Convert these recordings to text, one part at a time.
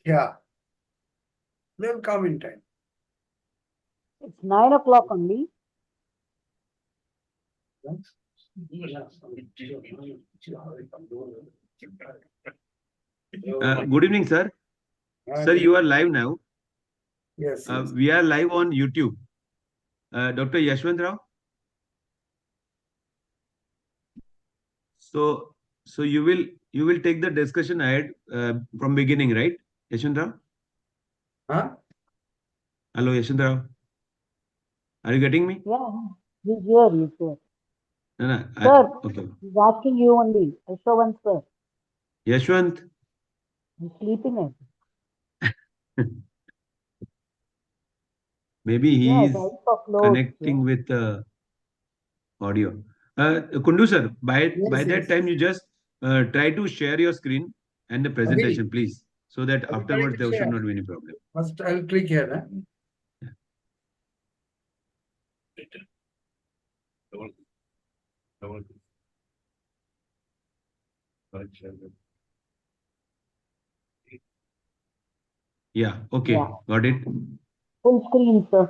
Yeah, they'll come in time. It's 9 o'clock only. Good evening, sir. Sir, you are live now. Yes, yes. We are live on YouTube. Dr. Yashwant Rao. So you will take the discussion ahead from beginning, right, Yashwant Rao? Huh? Hello, Yashwant Rao. Are you getting me? Yeah, he's here, he's here. No, Sir, okay. he's asking you only. Yashwant, sir. Yashwant. He's sleeping. Maybe he Yeah, is his eyes are closed. connecting with audio. Kundu sir, by Yes, that yes. time you just try to share your screen and the presentation, please, so that I'll try afterwards to there should share. not be any problem. First, I'll click here. Huh? Yeah, okay, Yeah. got it. Full screen, sir.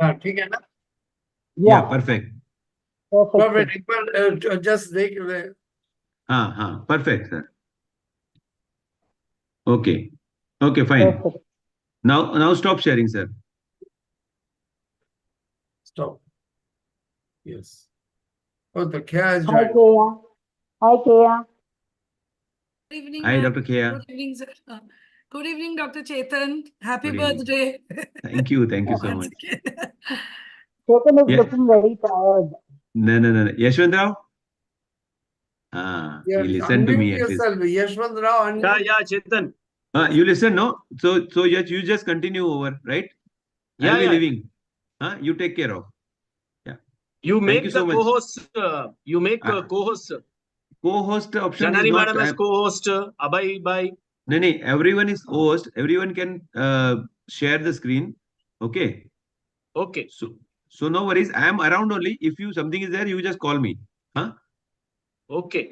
हाँ, ठीक है ना? Yeah, Yeah, perfect. perfect. Perfect. sir. एक बार just देख ले. Perfect, sir. Okay, okay, fine. Perfect. Now stop sharing, sir. Stop. Yes. Oh, the Kya has Hi, joined. Kaya. Hi, Kaya. Good evening, Hi, ma'am. Dr. Kea. Good evening, sir. Good evening, Dr. Chetan. Happy Good evening. birthday. Thank you so Once much. again. Chetan is Yeah. looking very tired. No. Yashwant Rao? Yeah, He listened to unmute me at least. yourself. Yashwant Rao, unmute. Yeah, Chetan. You listen, no? So you just continue over, right? I'll be leaving. You take care of. Yeah. You Thank make you the so much. co-host. You make Uh, co-host. Co-host option is Janani not. madam as co-host. Abhay bye. No, everyone is host. Everyone can share the screen. Okay. Okay. So no worries. I am around only. If you something is there, you just call me. Huh? Okay.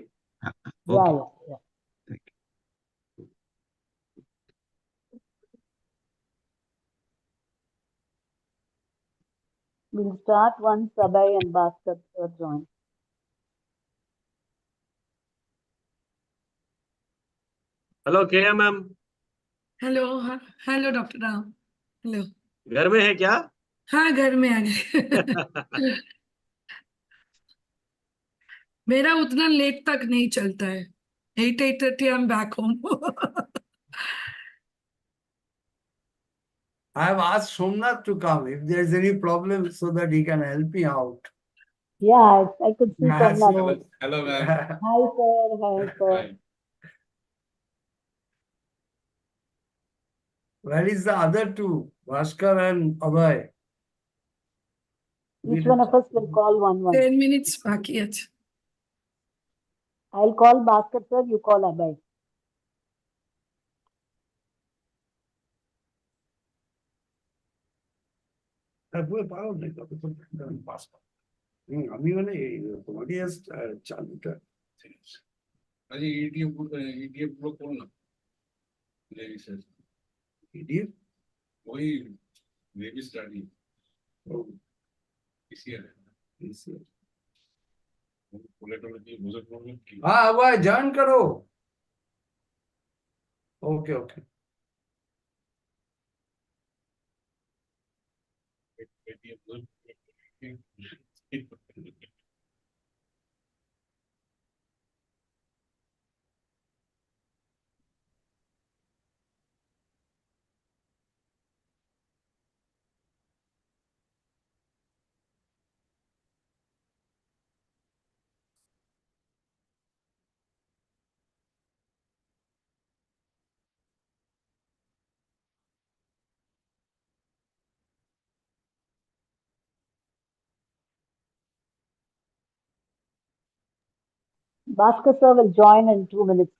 Okay. Yeah. Thank you. We'll start once Abhay and Bhaskar sir join. Hello, KM ma'am. Hello, hello, Dr. Ram. Hello. घर में है क्या? हाँ, घर में आ गए. मेरा उतना लेट तक नहीं चलता है. 8:30 I'm back home. I have asked Somnath to come if there is any problem so that he can help me out. Yeah, I could see Yeah, Somnath. so- Hello, ma'am. Hi, sir. Hi, sir. Hi. Where is the other two? Bhaskar and Abhay. Each one of us will call one. 10 minutes बाकी है. I'll call Bhaskar sir, you call Abhay. আমি মানে তোমারই চালুটা আরে IDF গুলো করো না IDF ওই বেবি স্টাডি পিসিআর কোলে টোলে দিয়ে বুঝে পড়বে কি हाँ भाई ज्वाइन करो okay okay Bhaskar sir will join in 2 minutes.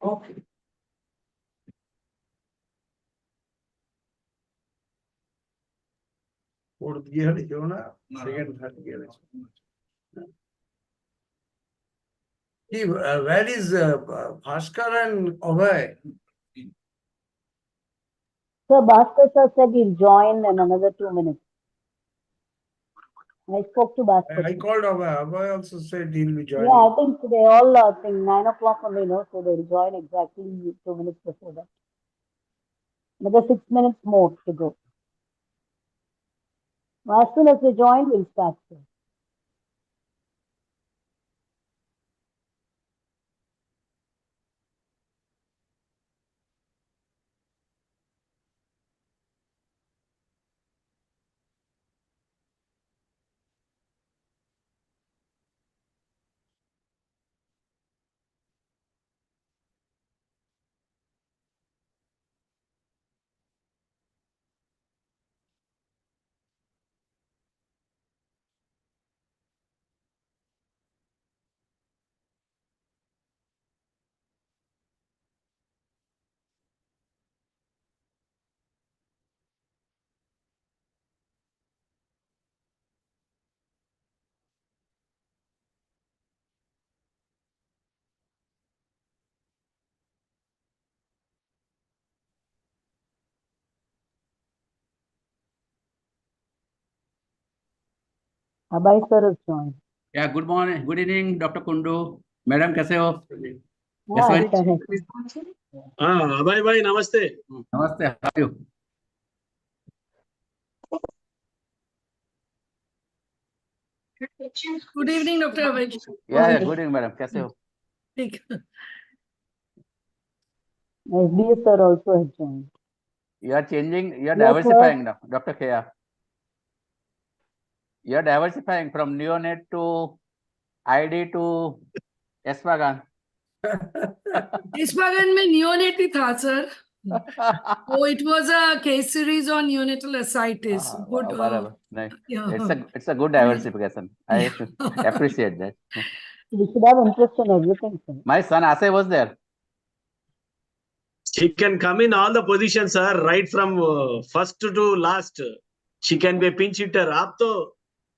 Okay. Fourth gear is on a second, third gear. Where is Bhaskar and Abhay? So Bhaskar sir said he'll join in another 2 minutes. I spoke to Bhaskar. I called Abhay. Abhay also said he'll be joining. Yeah, I think they all think 9 o'clock only, no? So they'll join exactly 2 minutes before that. Another 6 minutes more to go. As soon as they join, we'll start. Sir. Abhay sir has joined. Yeah, good morning, good evening, Dr. Kundu. Madam, कैसे हो? Yeah, Yes, sir. अभय भाई नमस्ते. Namaste. How are you? Good evening, Dr. Abhay. Yeah, good evening, madam. कैसे हो? ठीक. SBS sir also has joined. You are changing, you are Yes, diversifying now, Dr. Kea. You are diversifying from neonate to ID to Eswagan. इस बागन में neonate ही था, sir. Oh, it was a case series on neonatal ascites. Good. बराबर. नहीं. Yeah. It's a good diversification. I appreciate that. We should have interest in everything, sir. My son Asay was there. She can come in all the positions, sir, right from first to last. She can be a pinch hitter. आप तो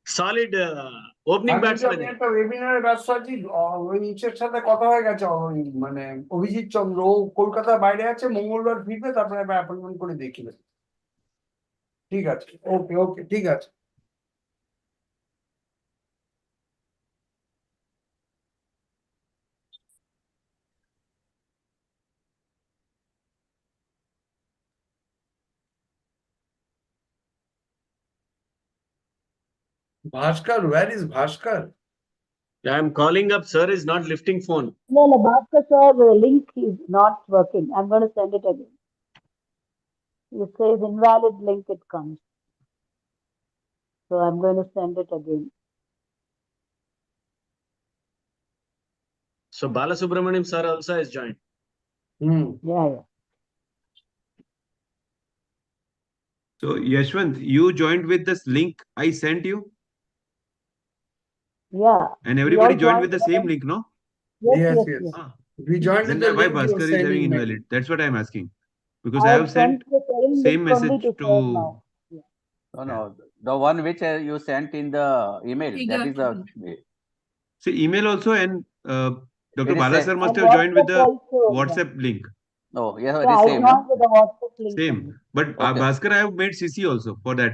solid opening batsman. একটা ওয়েবিনারে ব্যস্ত আছি, ওই নিচের সাথে কথা হয়ে গেছে, মানে অভিজিৎ চন্দ্র ও কলকাতার বাইরে আছে, মঙ্গলবার ফিরবে, তারপরে আমি অ্যাপয়েন্টমেন্ট করে দেখিবে। ঠিক আছে, ওকে ওকে, ঠিক আছে। Bhaskar, where is Bhaskar? I am calling up, sir is not lifting phone. No, Bhaskar sir, the link is not working. I'm going to send it again. It says invalid link, it comes. So I'm going to send it again. So Balasubramaniam sir also has joined. Yeah. So Yashwant, you joined with this link I sent you, Yeah. and everybody all joined with the joined same together. link, no? Yes. Ah, We joined then with the why link you Bhaskar is sent having in mail. invalid? That's what I'm asking. Because I I have sent the same link only message to share to. now. No, the one which you sent in the email. That is the. See, email also, and Dr. It is Bala same. sir must And have joined with the WhatsApp also, WhatsApp link. Oh, yes, it Yeah, is I same. joined No? with the WhatsApp link. Same. only. But Okay. Bhaskar, I have made CC also for that.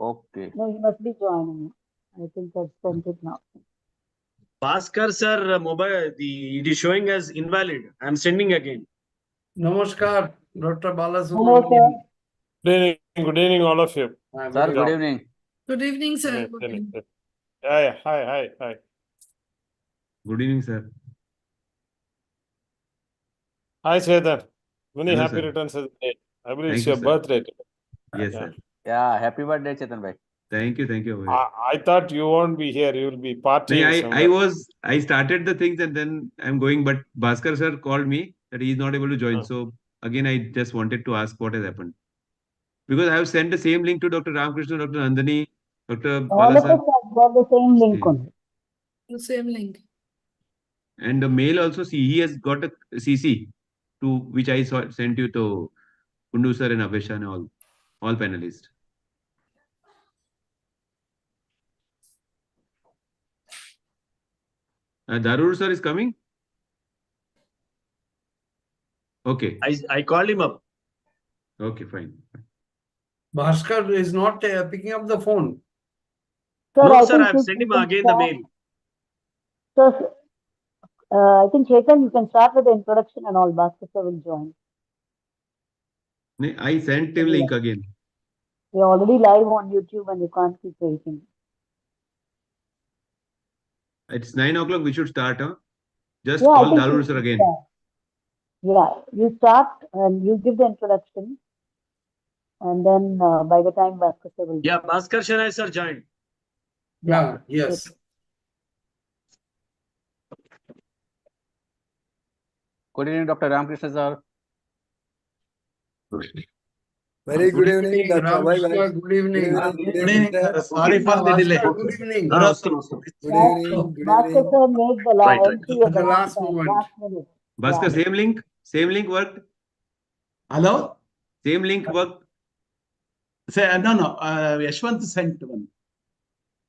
Okay. No, you must be joining. I think I've sent it now. Bhaskar sir mobile, it is showing as invalid. I am sending again. Namaskar, Dr. Bala Hello, sir. Good evening, all of you. Sir, good evening. Good evening, sir. Yes, Good yes, evening. yes. Yeah. Hi. Good evening, sir. Hi, Chetan. Many Hello, happy sir. returns of the day. I believe Thank it's you, your sir. birthday. Yes, Yeah. sir. Yeah, happy birthday, Chetan bhai. Thank you. Abhay. I thought you won't be here. You will be No, partying I started the things and then I'm going, but Bhaskar sir called me that he is not able to join. Oh. So again, I just wanted to ask what has happened. Because I have sent the same link to Dr. Ramakrishna, Dr. Nandani, Dr. All Bala of sir. us have got the same link Same. only. The same link. And the mail also, see, he has got a CC to which I sent you to Kundu sir and Abhesha and all panelists. Darur sir is coming? Okay. I called him up. Okay, fine. Bhaskar is not picking up the phone. Sir, No, I sir, think I've you sent him can again the start- mail. So, I think Chetan, you can start with the introduction and all. Bhaskar sir will join. I sent him link again. We're already live on YouTube and you can't keep waiting. It's 9 o'clock. We should start, huh? Just Yeah, I call think Darur you sir should again. start. Yeah, you start and you give the introduction. And then by the time Bhaskar sir will Yeah, Bhaskar Shanai sir joined. Yeah, yes. Good evening, Dr. Ramakrishna sir. Very good evening, Dr. Ramakrishna, Bye-bye. good evening. Good evening, sir. Sorry for the delay. Good evening. Good evening. Good Bhaskar evening. sir made the Right, right. entry at The the last time, moment. last minute. Bhaskar, Yeah. same link worked? Hello? Same link worked? Say, no, Yashwant sent one.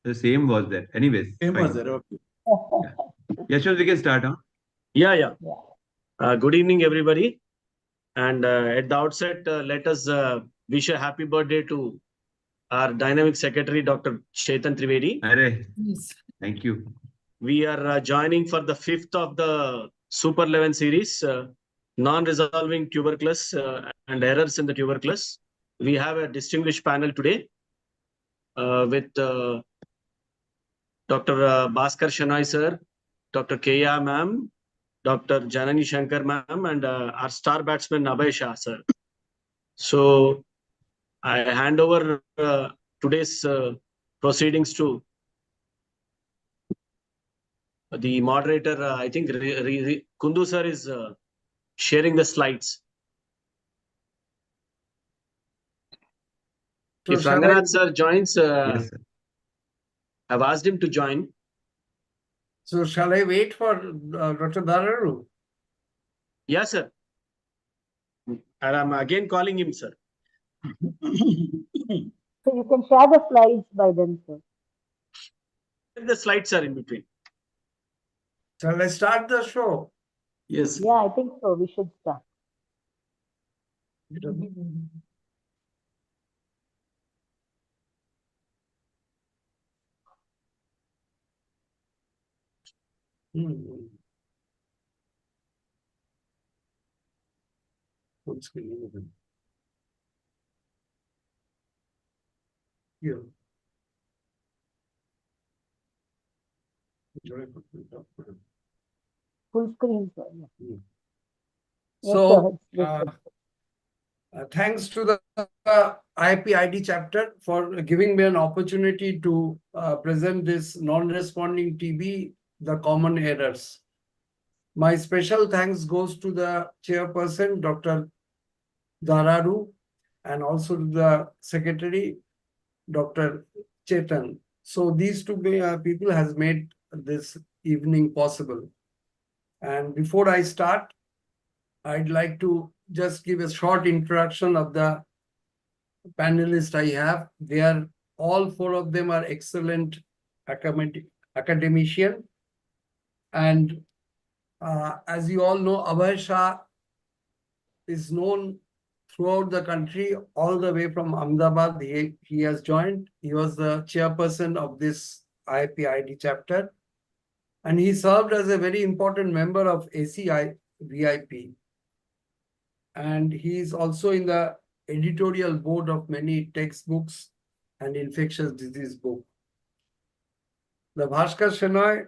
The same was there. Anyways. Same fine. was there, okay. Yashwant, we can start, huh? Yeah, yeah. Yeah. Good evening, everybody. And at the outset, let us wish a happy birthday to our dynamic secretary, Dr. Chetan Trivedi. Arre, Yes. thank you. We are joining for the 5th of the Super 11 series, non-resolving tuberculosis and errors in the tuberculosis. We have a distinguished panel today with Dr. Bhaskar Shanai sir, Dr. Keya ma'am, Dr. Janani Shankar ma'am, and our star batsman Abhay Shah sir. So I hand over today's proceedings to the moderator. I think Kundu sir is sharing the slides. So If shall I- Ranganath sir joins, Yes, sir. I've asked him to join. So shall I wait for Dr. Dararu? Yes, sir. And I'm again calling him, sir. So you can share the slides by then, sir. The slides are in between. Shall I start the show? Yes. Yeah, I think so. We should start. Hmm. Full screen. Here. Full screen, sir. Yeah. Yes, So, sir. thanks to the IPID chapter for giving me an opportunity to present this non-responding TB, the common errors. My special thanks goes to the chairperson, Dr. Dararu, and also to the secretary, Dr. Chetan. So these two people has made this evening possible. And before I start, I'd like to just give a short introduction of the panelists I have. They are all four of them are excellent academician. And as you all know, Abhay Shah is known throughout the country, all the way from Ahmedabad. He has joined. He was the chairperson of this IPID chapter. And he served as a very important member of ACI VIP. And he is also in the editorial board of many textbooks and infectious disease book. The Bhaskar Shenoy,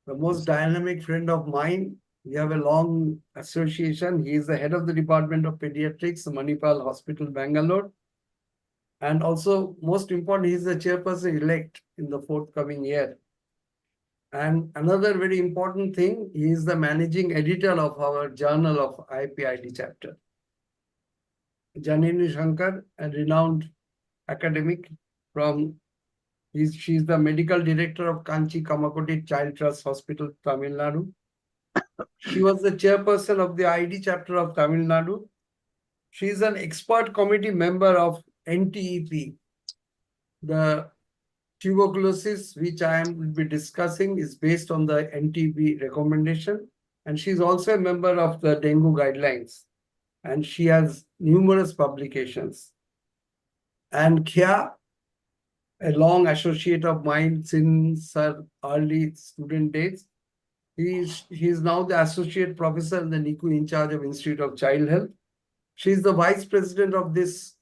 the most dynamic friend of mine. We have a long association. He is the head of the Department of Pediatrics, Manipal Hospital, Bangalore. And also, most important, he is the chairperson elect in the forthcoming year. And another very important thing, he is the managing editor of our journal of IPID chapter. Janani Shankar, a renowned academic from She's the medical director of Kanchi Kamakoti Child Trust Hospital, Tamil Nadu. She was the chairperson of the ID chapter of Tamil Nadu. She is an expert committee member of NTEP. The tuberculosis, which I will be discussing, is based on the NTEP recommendation. And she is also a member of the dengue guidelines. And she has numerous publications. And Kya, a long associate of mine since her early student days. He is now the associate professor in the NICU in charge of Institute of Child Health. She is the vice president of this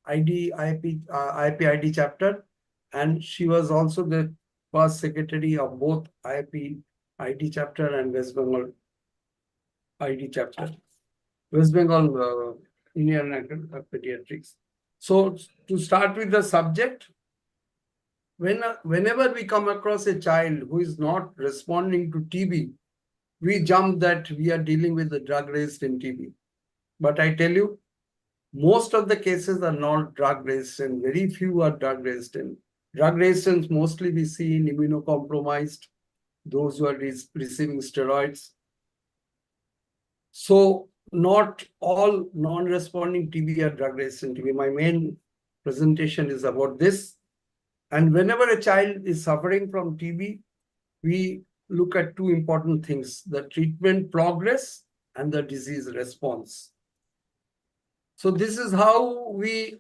IPID chapter, and she was also the first secretary of both IPID chapter and West Bengal ID chapter. West Bengal Indian Pediatrics. So to start with the subject, whenever we come across a child who is not responding to TB, we jump that we are dealing with the drug-resistant TB. But I tell you, most of the cases are not drug-resistant. Very few are drug-resistant. Drug resistance mostly we see in immunocompromised, those who are receiving steroids. So not all non-responding TB are drug-resistant TB. My main presentation is about this. And whenever a child is suffering from TB, we look at two important things, the treatment progress and the disease response. So this is how we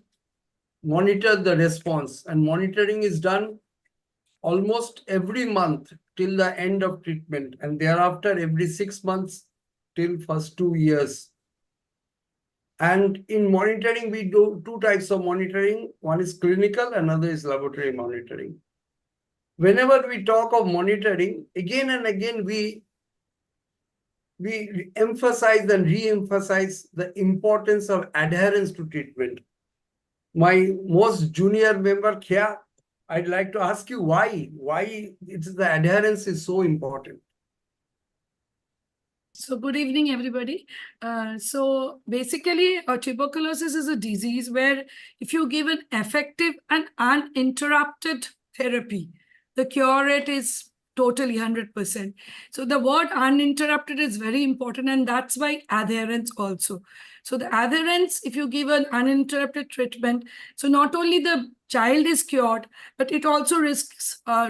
monitor the response, and monitoring is done almost every month till the end of treatment, and thereafter every 6 months till first 2 years. And in monitoring, we do two types of monitoring. One is clinical, another is laboratory monitoring. Whenever we talk of monitoring, again and again, we emphasize and re-emphasize the importance of adherence to treatment. My most junior member, Kya, I'd like to ask you why the adherence is so important. So good evening, everybody. So basically, tuberculosis is a disease where if you give an effective and uninterrupted therapy, the cure rate is totally 100%. So the word uninterrupted is very important, and that's why adherence also. So the adherence, if you give an uninterrupted treatment, so not only the child is cured, but it also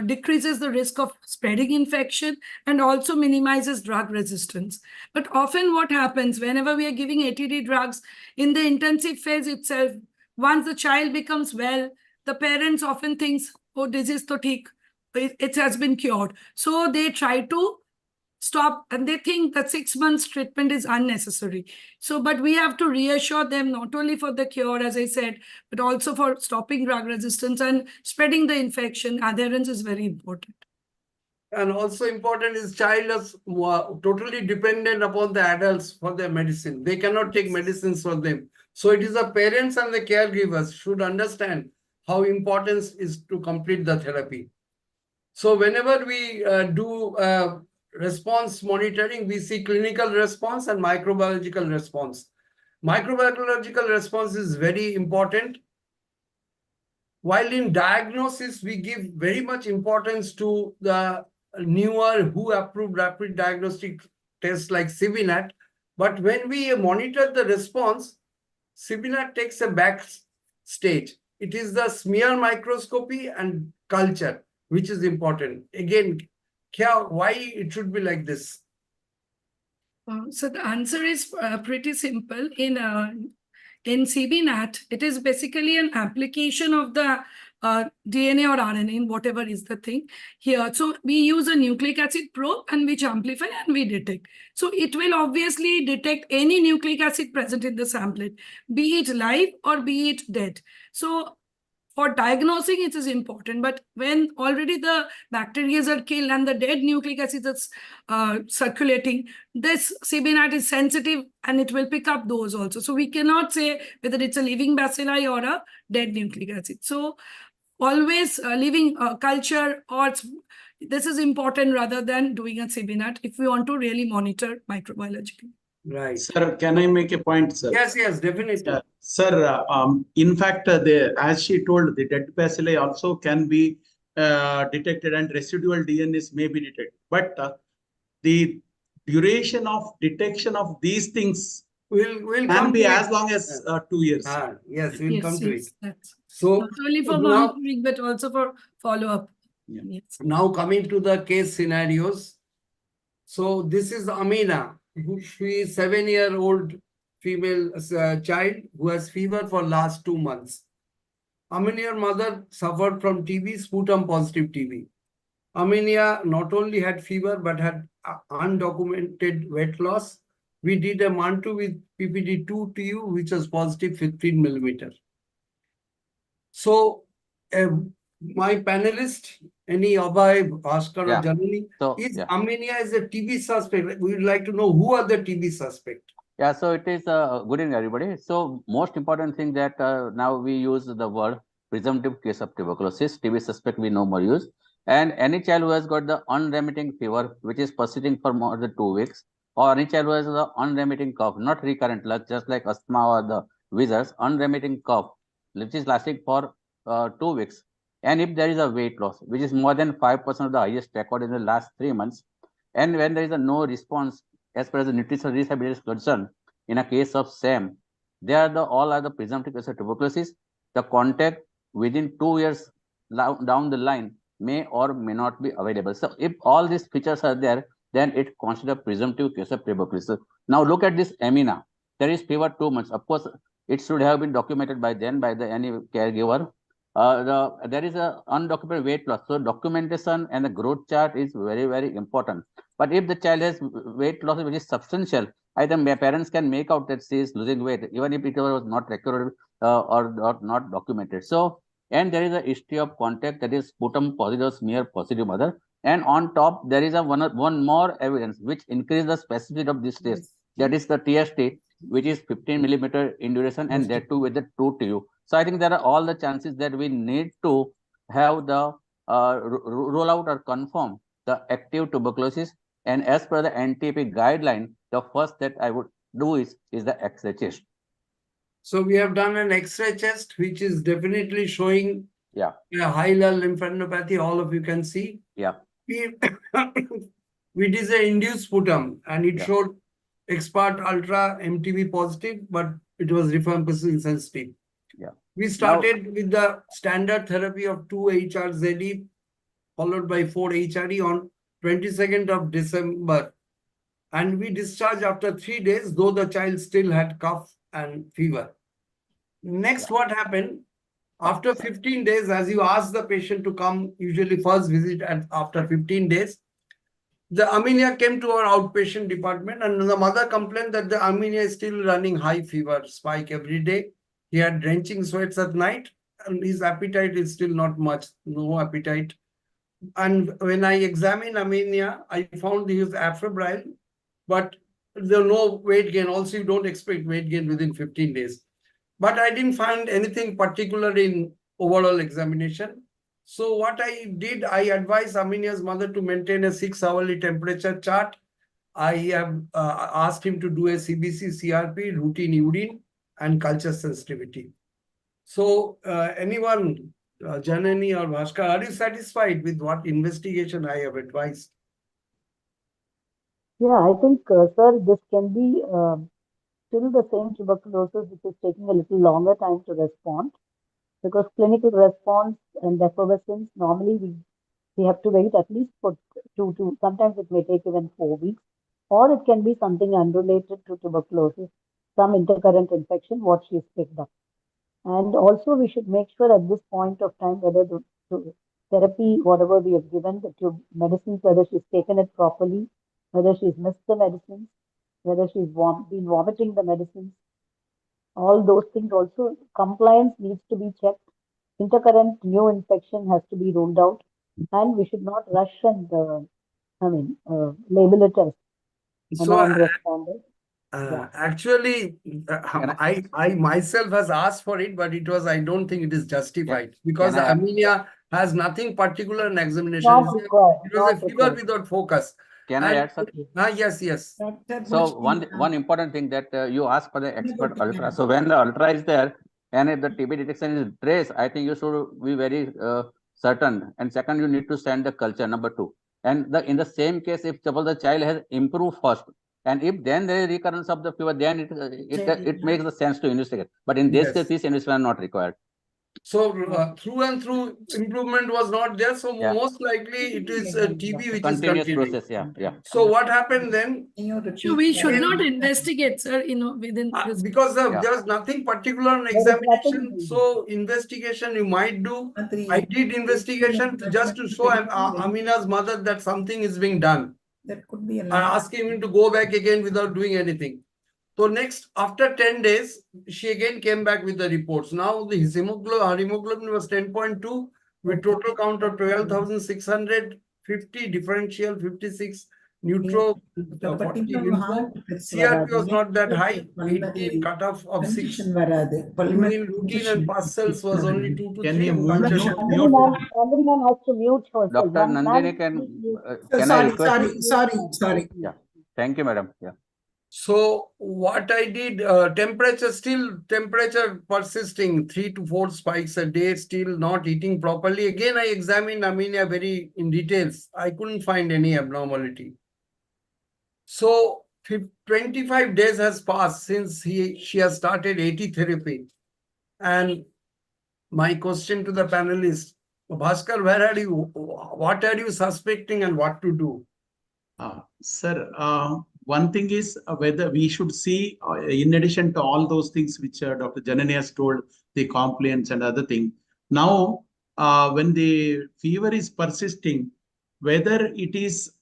decreases the risk of spreading infection and also minimizes drug resistance. But often what happens whenever we are giving ATD drugs in the intensive phase itself, once the child becomes well, the parents often thinks, oh, disease to theek, it has been cured. So they try to stop and they think that 6 months treatment is unnecessary. So, but we have to reassure them not only for the cure, as I said, but also for stopping drug resistance and spreading the infection. Adherence is very important. And also important is child is totally dependent upon the adults for their medicine. They cannot take medicines for them. So it is the parents and the caregivers should understand how important is to complete the therapy. So whenever we do response monitoring, we see clinical response and microbiological response. Microbiological response is very important. While in diagnosis, we give very much importance to the newer WHO-approved rapid diagnostic tests like CBNAT. But when we monitor the response, CBNAT takes a back stage. It is the smear microscopy and culture which is important. Again, Kya, why it should be like this? So the answer is pretty simple. In CBNAT, it is basically an application of the DNA or RNA, whatever is the thing here. So we use a nucleic acid probe and which amplify and we detect. So it will obviously detect any nucleic acid present in the samplet, be it live or be it dead. So for diagnosing, it is important, but when already the bacteria are killed and the dead nucleic acid is circulating, this CBNAT is sensitive and it will pick up those also. So we cannot say whether it's a living bacilli or a dead nucleic acid. So always living culture or this is important rather than doing a CBNAT if we want to really monitor microbiologically. Right. Sir, can I make a point, sir? Yes, definitely. Sir, in fact, as she told, the dead bacilli also can be detected and residual DNAs may be detected. But the duration of detection of these things We'll can come be to as it. long as 2 years. Yes, we'll come to it. Yes, that's So not only for now, monitoring, but also for follow-up. Yeah. Yes. now coming to the case scenarios. So this is Amina. She is 7-year-old female child who has fever for last 2 months. Aminia's mother suffered from TB, sputum positive TB. Aminia not only had fever but had undocumented weight loss. We did a MANTU with PPD2 TU, which was positive 15 millimeter. So, my panelist, any Abhay, Bhaskar, or Yeah. Janani, So, is yeah. Aminia is a TB suspect. We would like to know who are the TB suspect. Yeah, so it is good evening, everybody. So most important thing that now we use the word presumptive case of tuberculosis. TB suspect we no more use. And any child who has got the unremitting fever, which is persisting for more than 2 weeks, or any child who has the unremitting cough, not recurrent, like just like asthma or the wheezers, unremitting cough, which is lasting for 2 weeks. And if there is a weight loss, which is more than 5% of the highest record in the last 3 months, and when there is a no response as far as the nutritional rehabilitation is concerned, in a case of SAM, they are all are the presumptive case of tuberculosis. The contact within 2 years down the line may or may not be available. So if all these features are there, then it considered presumptive case of tuberculosis. Now look at this Amina. There is fever 2 months. Of course, it should have been documented by then by any caregiver. There is a undocumented weight loss. So documentation and the growth chart is very, very important. But if the child has weight loss which is substantial, I think parents can make out that she is losing weight, even if it was not recorded or not documented. So, and there is a history of contact, that is sputum positive, smear positive mother. And on top, there is a one more evidence which increases the specificity of this test. That is the TST, which is 15 millimeter in duration, and that too with the true TU. So I think there are all the chances that we need to have the roll out or confirm the active tuberculosis. And as per the NTP guideline, the first that I would do is the X-ray test. So we have done an X-ray test, which is definitely showing a high level lymphadenopathy. All of you can see. Yeah. We did an induced sputum, and it showed expert ultra MTB positive, but it was rifampicin insensitive. Yeah. We started with the standard therapy of 2 HRZE followed by 4 HRE on 22nd of December. And we discharged after 3 days, though the child still had cough and fever. Next, what happened? After 15 days, as you ask the patient to come, usually first visit and after 15 days, the Aminia came to our outpatient department, and the mother complained that the Aminia is still running high fever spike every day. He had drenching sweats at night, and his appetite is still not much, no appetite. And when I examined Aminia, I found he was afebrile, but there was no weight gain. Also, you don't expect weight gain within 15 days. But I didn't find anything particular in overall examination. So what I did, I advised Aminia's mother to maintain a 6-hourly temperature chart. I have asked him to do a CBC, CRP, routine urine, and culture sensitivity. So anyone, Janani or Bhaskar, are you satisfied with what investigation I have advised? Yeah, I think, sir, this can be still the same tuberculosis, which is taking a little longer time to respond, because clinical response and effervescence, normally we have to wait at least for 2 to, sometimes it may take even 4 weeks, or it can be something unrelated to tuberculosis, some intercurrent infection, what she's picked up. And also we should make sure at this point of time whether the therapy, whatever we have given, the medicines, whether she's taken it properly, whether she's missed the medicines, whether she's been vomiting the medicines. All those things also, compliance needs to be checked. Intercurrent new infection has to be ruled out, and we should not rush and, label it as a So, non-responder. actually, I myself has asked for it, but it was, I don't think it is justified, because the Aminia has nothing particular in examination. Not required. It was a fever without focus. Can I add something? Yes. So one important thing that you ask for the expert ultra. So when the ultra is there, and if the TB detection is trace, I think you should be very certain, and second, you need to send the culture, number 2. And in the same case, if suppose the child has improved first, and if then there is recurrence of the fever, then it makes the sense to investigate. But in this Yes. case, this investigation is not required. So through and through improvement was not there. So Yeah. most likely it is a TB which is Continuous continuing. process, yeah. So what happened then? So we should not investigate, sir, within this. Because Yeah. there's nothing particular on There is examination. nothing. So investigation you might do. I did investigation just to show Amina's mother that something is being done. That could be a I asked him to go back again without doing anything. So next, after 10 days, she again came back with the reports. Now his hemoglobin was 10.2 with total count of 12,650, differential 56, neutro 40, lympho. CRP was not that high, 18 cutoff of 6. Urine, routine and pus cells was only 2 to 3. Can you and mute? culture- Nandini ma'am has to mute herself. Dr. Ma'am, Nandini, can I request? Sorry. Yeah. Thank you, madam. Yeah. So what I did, temperature persisting, 3 to 4 spikes a day, still not eating properly. Again, I examined anemia very in details. I couldn't find any abnormality. So 25 days has passed since she has started AT therapy. And my question to the panelists, Bhaskar, what are you suspecting and what to do? Sir, one thing is whether we should see, in addition to all those things which Dr. Janani has told, the compliance and other thing. Now, when the fever is persisting, whether it is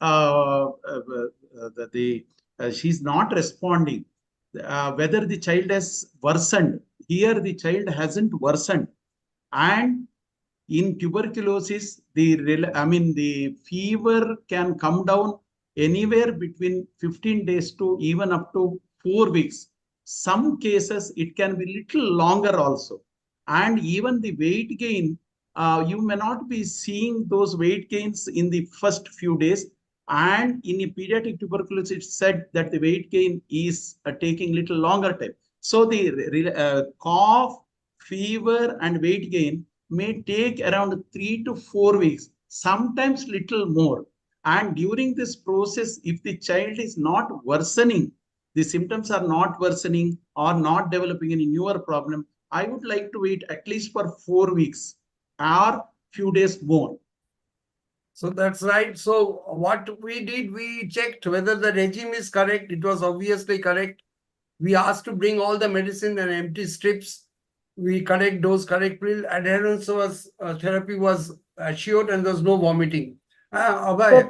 she's not responding, whether the child has worsened. Here, the child hasn't worsened, and in tuberculosis, the fever can come down anywhere between 15 days to even up to 4 weeks. Some cases, it can be little longer also. And even the weight gain, you may not be seeing those weight gains in the first few days. And in a pediatric tuberculosis, it's said that the weight gain is taking little longer time. So the cough, fever, and weight gain may take around 3 to 4 weeks, sometimes little more. And during this process, if the child is not worsening, the symptoms are not worsening or not developing any newer problem, I would like to wait at least for 4 weeks or few days more. So that's right. So what we did, we checked whether the regime is correct. It was obviously correct. We asked to bring all the medicine and empty strips. We correct dose, correct pill. Adherence was therapy was assured, and there was no vomiting. Abhay.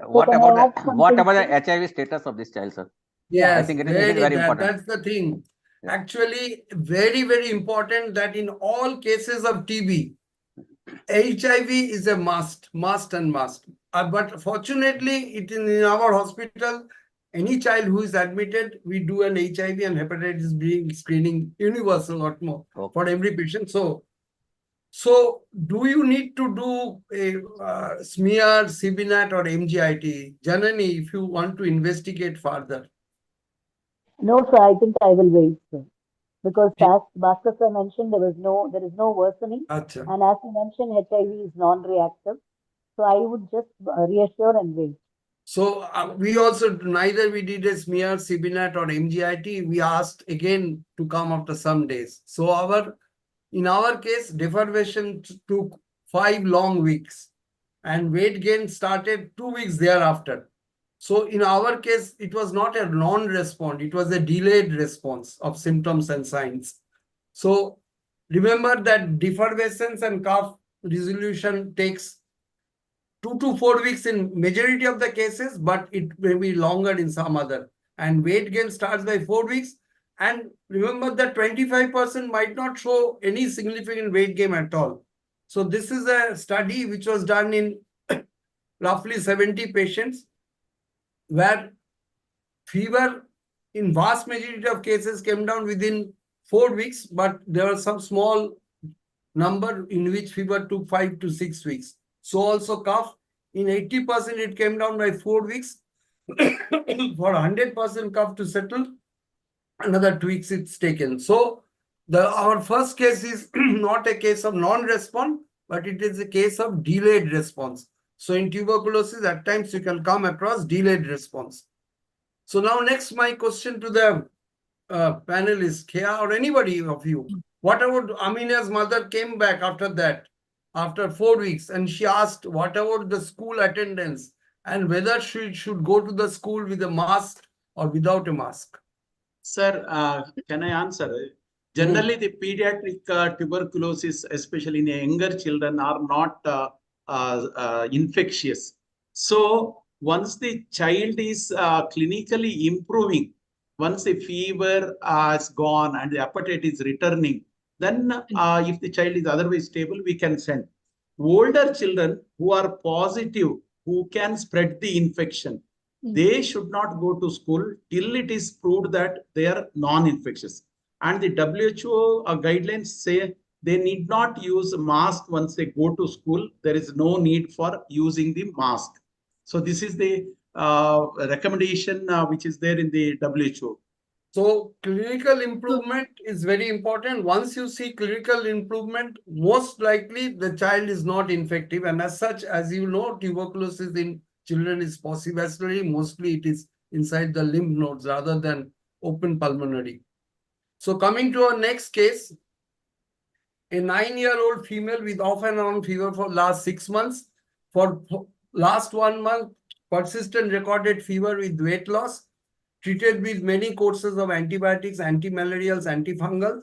What about the HIV status of this child, sir? Yes, I think it is very important. That's the thing. Actually, very, very important that in all cases of TB, HIV is a must. But fortunately, in our hospital, any child who is admitted, we do an HIV and hepatitis B screening, universal, lot more for every patient. So do you need to do a smear, CBNAT or MGIT? Janani, if you want to investigate further. No, sir, I think I will wait, sir. Because as Bhaskar sir mentioned, there is no worsening. Achha. And as you mentioned, HIV is non-reactive. So I would just reassure and wait. So we also, neither we did a smear, CBNAT or MGIT. We asked again to come after some days. So in our case, deprivation took 5 long weeks and weight gain started 2 weeks thereafter. So in our case, it was not a non-response. It was a delayed response of symptoms and signs. So remember that defervescence and cough resolution takes 2 to 4 weeks in majority of the cases, but it may be longer in some other. And weight gain starts by 4 weeks. And remember that 25% might not show any significant weight gain at all. So this is a study which was done in roughly 70 patients, where fever in vast majority of cases came down within 4 weeks, but there was some small number in which fever took 5 to 6 weeks. So also cough, in 80% it came down by 4 weeks. For 100% cough to settle, another 2 weeks it's taken. So our first case is not a case of non-response, but it is a case of delayed response. So in tuberculosis, at times you can come across delayed response. So now next, my question to the panelists, Kea or anybody of you, what about Amina's mother came back after that, after 4 weeks, and she asked what about the school attendance and whether she should go to the school with a mask or without a mask? Sir, can I answer? Generally, the pediatric tuberculosis, especially in younger children, are not infectious. So once the child is clinically improving, once the fever is gone and the appetite is returning, then if the child is otherwise stable, we can send. Older children who are positive, who can spread the infection, they should not go to school till it is proved that they are non-infectious. And the WHO guidelines say they need not use mask once they go to school. There is no need for using the mask. So this is the recommendation which is there in the WHO. So clinical improvement is very important. Once you see clinical improvement, most likely the child is not infective. And as such, as you know, tuberculosis in children is possivascular. Mostly it is inside the lymph nodes rather than open pulmonary. So coming to our next case, a 9-year-old female with off and on fever for last 6 months. For last 1 month, persistent recorded fever with weight loss, treated with many courses of antibiotics, antimalarials, antifungals.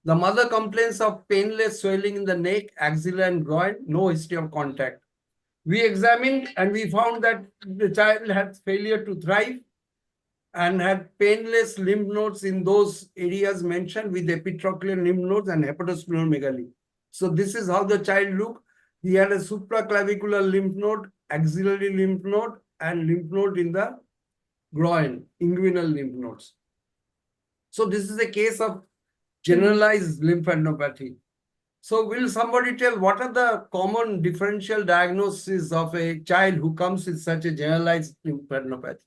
The mother complains of painless swelling in the neck, axilla, and groin, no history of contact. We examined and we found that the child had failure to thrive and had painless lymph nodes in those areas mentioned with epitrochlear lymph nodes and hepatosplenomegaly. So this is how the child looked. He had a supraclavicular lymph node, axillary lymph node, and lymph node in the groin, inguinal lymph nodes. So this is a case of generalized lymphadenopathy. So will somebody tell what are the common differential diagnoses of a child who comes with such a generalized lymphadenopathy?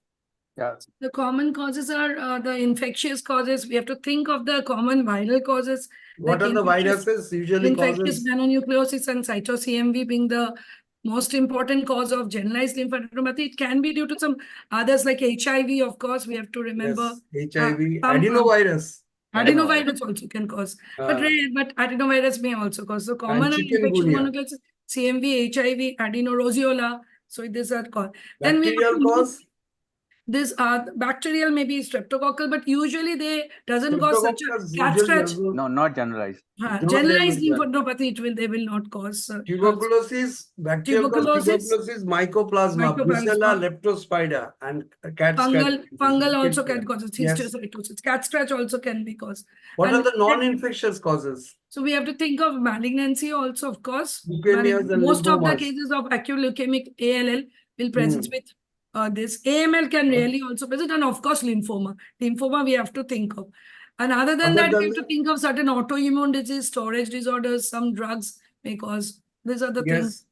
Yeah. The common causes are the infectious causes. We have to think of the common viral causes. What like are the viruses usually infectious causes? mononucleosis and cyto-CMV being the most important cause of generalized lymphadenopathy. It can be due to some others like HIV, of course, we have to remember. Yes, HIV, some, adenovirus. Adenovirus also can cause, but adenovirus may also cause. So common infectious mononucleosis, CMV, HIV, adenorhoseola. So these are called. Then we Bacterial cause? This bacterial maybe streptococcal, but usually they doesn't cause such a cat scratch. No, not generalized. Generalized lymphadenopathy, they will not cause. Tuberculosis, bacterial tuberculosis, mycoplasma, brucella, leptospira, and cat scratch. Fungal also can cause histiocytosis. Cat scratch also can be caused. What are the non-infectious causes? So we have to think of malignancy also, of course. Leukemias and most of the lymphomas. cases of acute leukemic ALL will present with this. AML can really also present, and of course lymphoma. Lymphoma we have to think of. And other than that, we have to think of certain autoimmune disease, storage disorders, some drugs may cause. These are the things.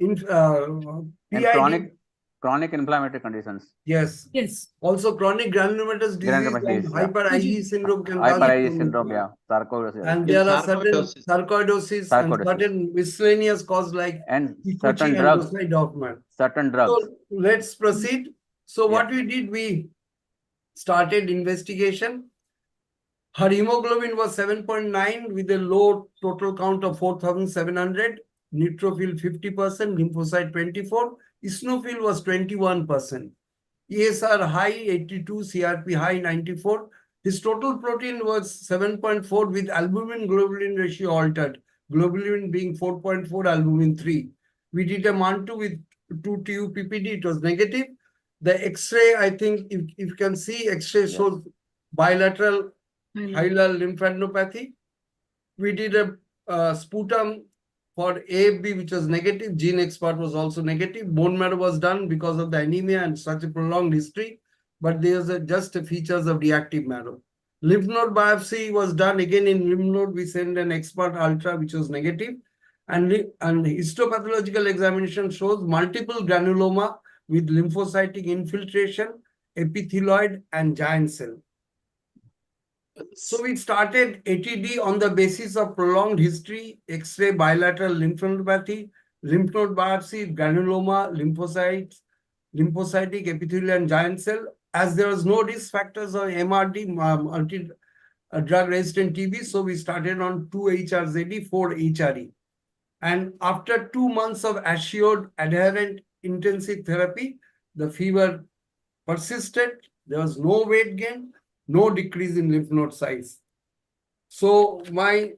And chronic inflammatory conditions. Yes. Yes. Also chronic granulomatous disease and hyper-IgE syndrome can cause hyper-IgE syndrome, sarcoidosis. And there are certain sarcoidosis and certain miscellaneous cause like and certain drugs. Certain drugs. So let's proceed. So what we did, we started investigation. Her hemoglobin was 7.9 with a low total count of 4,700, neutrophil 50%, lymphocyte 24, eosinophil was 21%. ESR high 82, CRP high 94. His total protein was 7.4 with albumin globulin ratio altered, globulin being 4.4, albumin 3. We did a MAN2 with 2 TU-PPD, it was negative. The X-ray, I think, if you can see, X-ray shows bilateral hilar lymphadenopathy. We did a sputum for AFB, which was negative. Gene expert was also negative. Bone marrow was done because of the anemia and such a prolonged history, but there's just features of reactive marrow. Lymph node biopsy was done again in lymph node. We sent an expert ultra, which was negative. And histopathological examination shows multiple granuloma with lymphocytic infiltration, epithelioid, and giant cell. So we started ATD on the basis of prolonged history, X-ray, bilateral lymphadenopathy, lymph node biopsy, granuloma, lymphocytes, lymphocytic epithelial and giant cell. As there was no risk factors of MRD, drug resistant TB, so we started on 2-HRZD, 4-HRE. And after 2 months of assured adherent intensive therapy, the fever persisted. There was no weight gain, no decrease in lymph node size. So my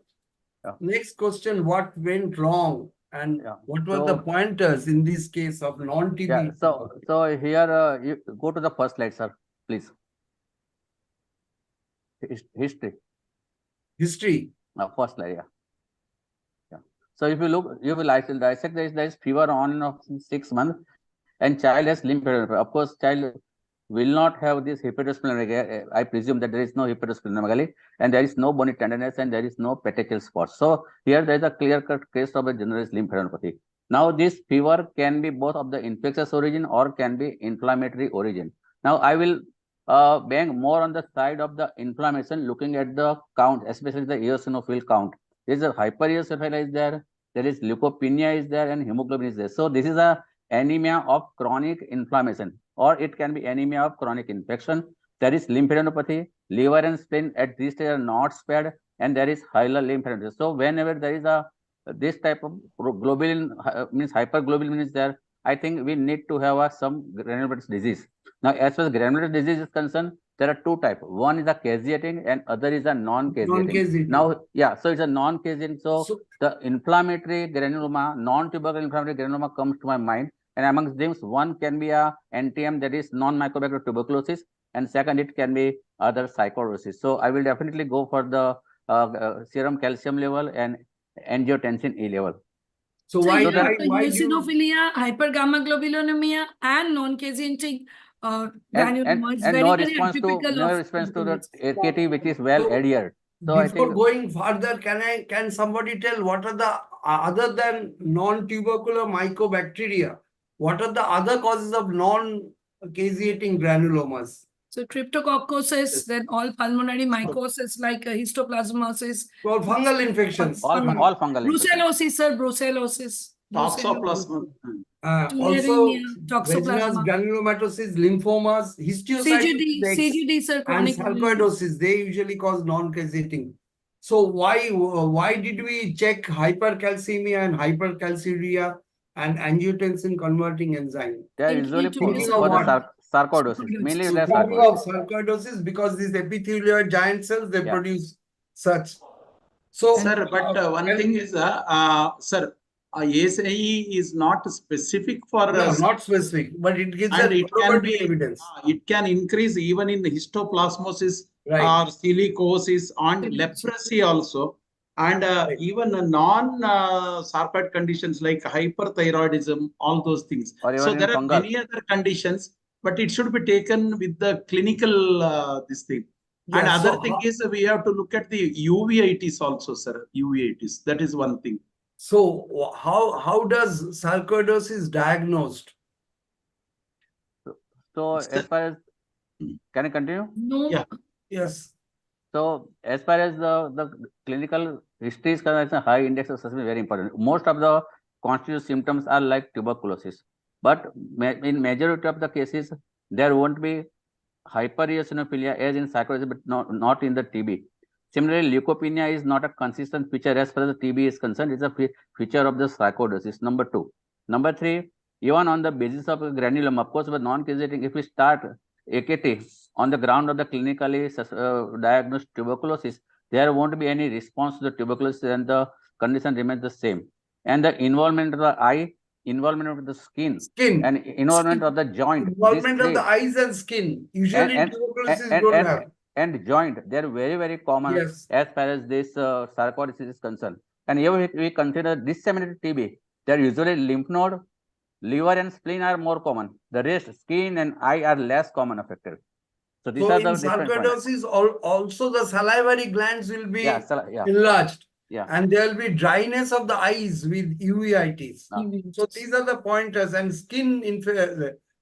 next question, what went wrong and what were the pointers in this case of non-TB? Yeah, so here you go to the first slide, sir, please. History. History. First slide, yeah. So if you look, you will dissect there is fever on and off since 6 months, and child has lymphadenopathy. Of course, child will not have this hepatosplenomegaly. I presume that there is no hepatosplenomegaly, and there is no bony tenderness, and there is no petechial spots. So here there is a clear-cut case of a generalized lymphadenopathy. Now this fever can be both of the infectious origin or can be inflammatory origin. Now I will bang more on the side of the inflammation, looking at the count, especially the eosinophil count. There is a hypereosinophil is there is leukopenia is there, and hemoglobin is there. So this is a anemia of chronic inflammation, or it can be anemia of chronic infection. There is lymphadenopathy, liver and spleen at this stage are not spared, and there is hilar lymphadenopathy. So whenever there is a this type of globulin means hyperglobulin is there, I think we need to have some granulomatous disease. Now, as far as granulomatous disease is concerned, there are two types. One is a caseating and other is a non-caseating. Now, yeah, so it's a non-caseating. So the inflammatory granuloma, non-tubercle inflammatory granuloma comes to my mind. And amongst them, one can be a NTM, that is non-mycobacterial tuberculosis, and second, it can be other sarcoidosis. So I will definitely go for the serum calcium level and angiotensin E level. So why eosinophilia, hypergammaglobulinemia, and non-caseating granuloma is very, no very response to the AKT, which is well adhered. So before going further, can somebody tell what are the other than non-tubercular mycobacteria? What are the other causes of non-caseating granulomas? So cryptococcosis, then all pulmonary mycosis like histoplasmosis. Or fungal infections. All fungal brucellosis, sir, brucellosis. Toxoplasma. Also, toxoplasma, granulomatosis, lymphomas, histiocytosis, CGD, sir, and sarcoidosis. They usually cause non-caseating. So why did we check hypercalcemia and hypercalciuria and angiotensin converting enzyme? Yeah, usually for the sarcoidosis, mainly the sarcoidosis, because these epithelial giant cells, they produce such. So, sir, but one thing is, sir, ASAE is not specific for not specific, but it gives a corroborative evidence. It can increase even in histoplasmosis or silicosis and leprosy also, and even non-sarcoid conditions like hyperthyroidism, all those things. So there are many other conditions, but it should be taken with the clinical this thing. Yeah, and other thing is we have to look at the uveitis also, sir. Uveitis, that is one thing. So how does sarcoidosis diagnosed? So as far as, can I continue? No. Yeah. Yes. So as far as the clinical history is concerned, high index of suspicion is very important. Most of the constitutive symptoms are like tuberculosis, but in majority of the cases there won't be hypereosinophilia as in sarcoidosis, but not in the TB. Similarly, leukopenia is not a consistent feature as far as the TB is concerned. It's a feature of the sarcoidosis. Number 2. Number 3, even on the basis of granuloma, of course, with non-caseating, if we start AKT on the ground of the clinically diagnosed tuberculosis, there won't be any response to the tuberculosis and the condition remains the same. And the involvement of the eye, involvement of the skin. And involvement of the joint. Involvement of the eyes and skin. Usually tuberculosis don't have. And joint, they are very, very common as far as this sarcoidosis is concerned. And here we consider disseminated TB. They are usually lymph node, liver and spleen are more common. The rest, skin and eye are less common affected. So these are the different sarcoidosis, also the salivary glands will be enlarged. Yeah. And there will be dryness of the eyes with uveitis. So these are the pointers. And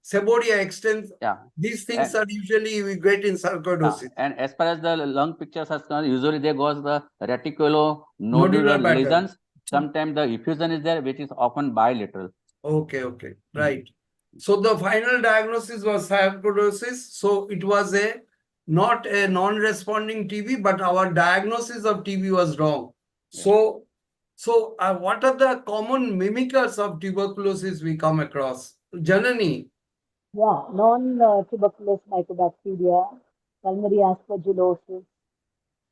Seborrhea extends. Yeah. These things And- are usually we get in sarcoidosis. And as far as the lung pictures are concerned, usually they go as the reticulonodular Nodular pattern. lesions. Sometimes the effusion is there, which is often bilateral. Okay, right. So the final diagnosis was sarcoidosis. So it was not a non-responding TB, but our diagnosis of TB was wrong. So what are the common mimickers of tuberculosis we come across? Janani. Yeah, non-tuberculous mycobacteria, pulmonary aspergillosis,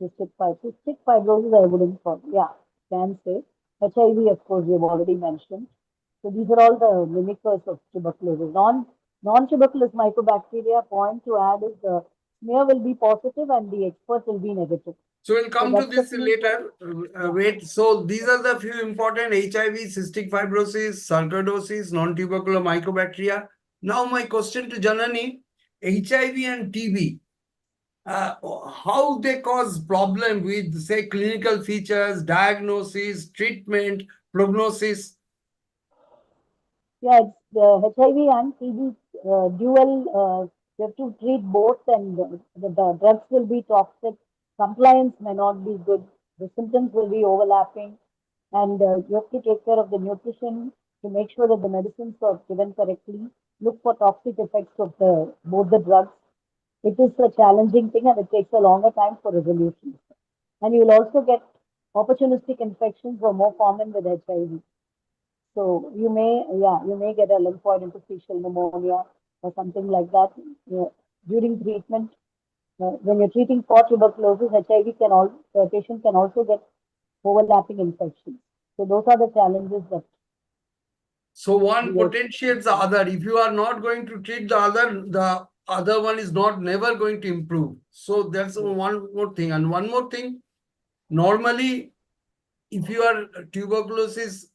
cystic fibrosis, I wouldn't call. Yeah, can say. HIV, of course, we have already mentioned. So these are all the mimickers of tuberculosis. Non-tuberculous mycobacteria, point to add is the smear will be positive and the expert will be negative. So we'll come to that's this later. Wait, so these are the few important HIV, cystic fibrosis, sarcoidosis, non-tubercular mycobacteria. Now my question to Janani, HIV and TB, how they cause problem with, say, clinical features, diagnosis, treatment, prognosis? Yeah, it's the HIV and TB dual. You have to treat both, and the drugs will be toxic. Compliance may not be good. The symptoms will be overlapping, and you have to take care of the nutrition to make sure that the medicines are given correctly. Look for toxic effects of both the drugs. It is a challenging thing, and it takes a longer time for resolution. And you will also get opportunistic infections are more common with HIV. So you may get a lymphoid interstitial pneumonia or something like that during treatment. When you're treating for tuberculosis, HIV patient can also get overlapping infections. So those are the challenges that. So one potentiates the other. If you are not going to treat the other one is never going to improve. So that's one more thing. And one more thing, normally, if you are tuberculosis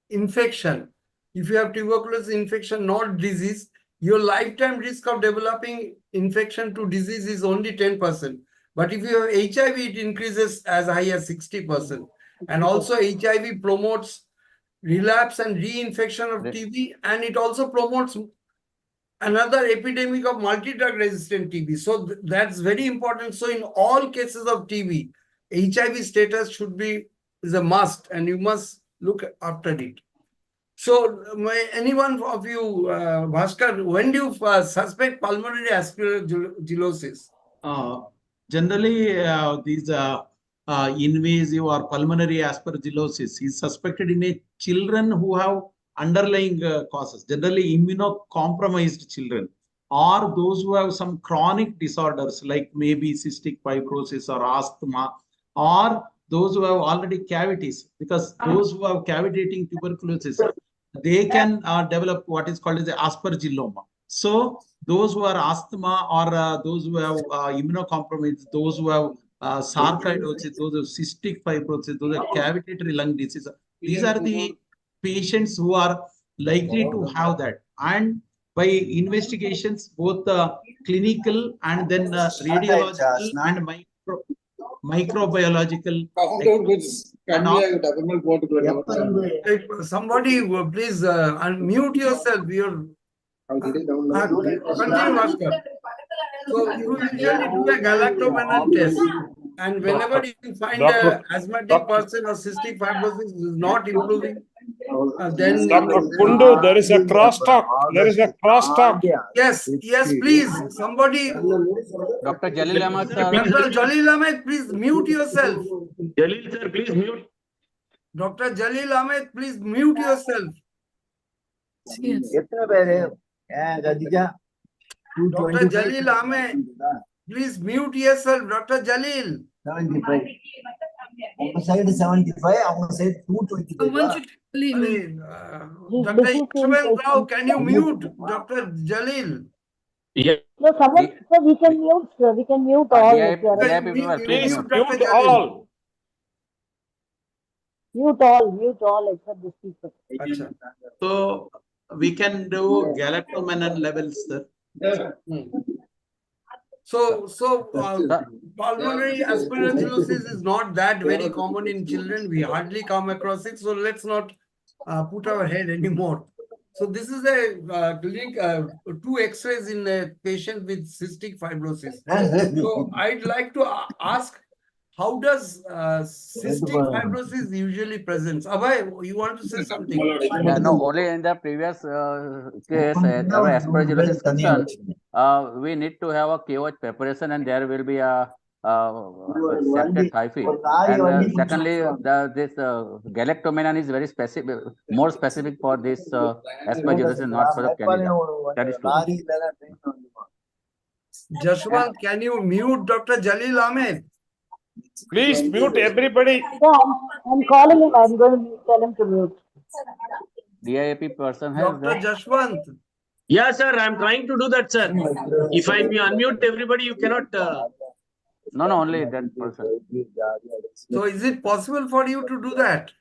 infection, if you have tuberculosis infection, not disease, your lifetime risk of developing infection to disease is only 10%. But if you have HIV, it increases as high as 60%. And also HIV promotes relapse and reinfection of TB, and it also promotes another epidemic of multi-drug resistant TB. So that's very important. So in all cases of TB, HIV status is a must, and you must look after it. So anyone of you, Bhaskar, when do you suspect pulmonary aspergillosis? Generally, these invasive or pulmonary aspergillosis is suspected in children who have underlying causes, generally immunocompromised children, or those who have some chronic disorders like maybe cystic fibrosis or asthma, or those who have already cavities, because those who have cavitating tuberculosis, they can develop what is called as the aspergilloma. So those who are asthma or those who have immunocompromised, those who have sarcoidosis, those who have cystic fibrosis, those who have cavitatory lung disease, these are the patients who are likely to have that. And by investigations, both clinical and then radiological and microbiological. Somebody please unmute yourself. Continue, Bhaskar. So you usually do a galactomannan test, and whenever you find an asthmatic person or cystic fibrosis is not improving, then Dr. Kundu, there is a crosstalk. There is a crosstalk. Yes, please. Somebody. Dr. Jalil Ahmed, sir. Dr. Jalil Ahmed, please mute yourself. Jalil sir, please mute. Dr. Jalil Ahmed, please mute yourself. Yes. Dr. Jalil Ahmed, please mute yourself. Dr. Jalil. 75. Our side is 75, our side 225. Someone should leave. Dr. Ishmael Rao, can you mute Dr. Jalil? Yeah. No, someone, so we can mute, sir. We can mute all. Please mute all. Mute all except the speaker. Achha. So we can do galactomannan levels, sir. So pulmonary aspergillosis is not that very common in children. We hardly come across it. So let's not put our head anymore. So this is a clinic, two X-rays in a patient with cystic fibrosis. So I'd like to ask, how does cystic fibrosis usually presents? Abhay, you want to say something? No, only in the previous case, aspergillosis is concerned, we need to have a KOH preparation, and there will be a septate hyphae. And secondly, this galactomannan is very specific, more specific for this aspergillosis, not for the candida. That is true. Jashwant, can you mute Dr. Jalil Ahmed? Please mute everybody. Yeah, I'm calling him. I'm going to tell him to mute. DIAP person has Dr. Jashwant. Yeah, sir, I'm trying to do that, sir. If I unmute everybody, you cannot. No, only that person. So is it possible for you to do that?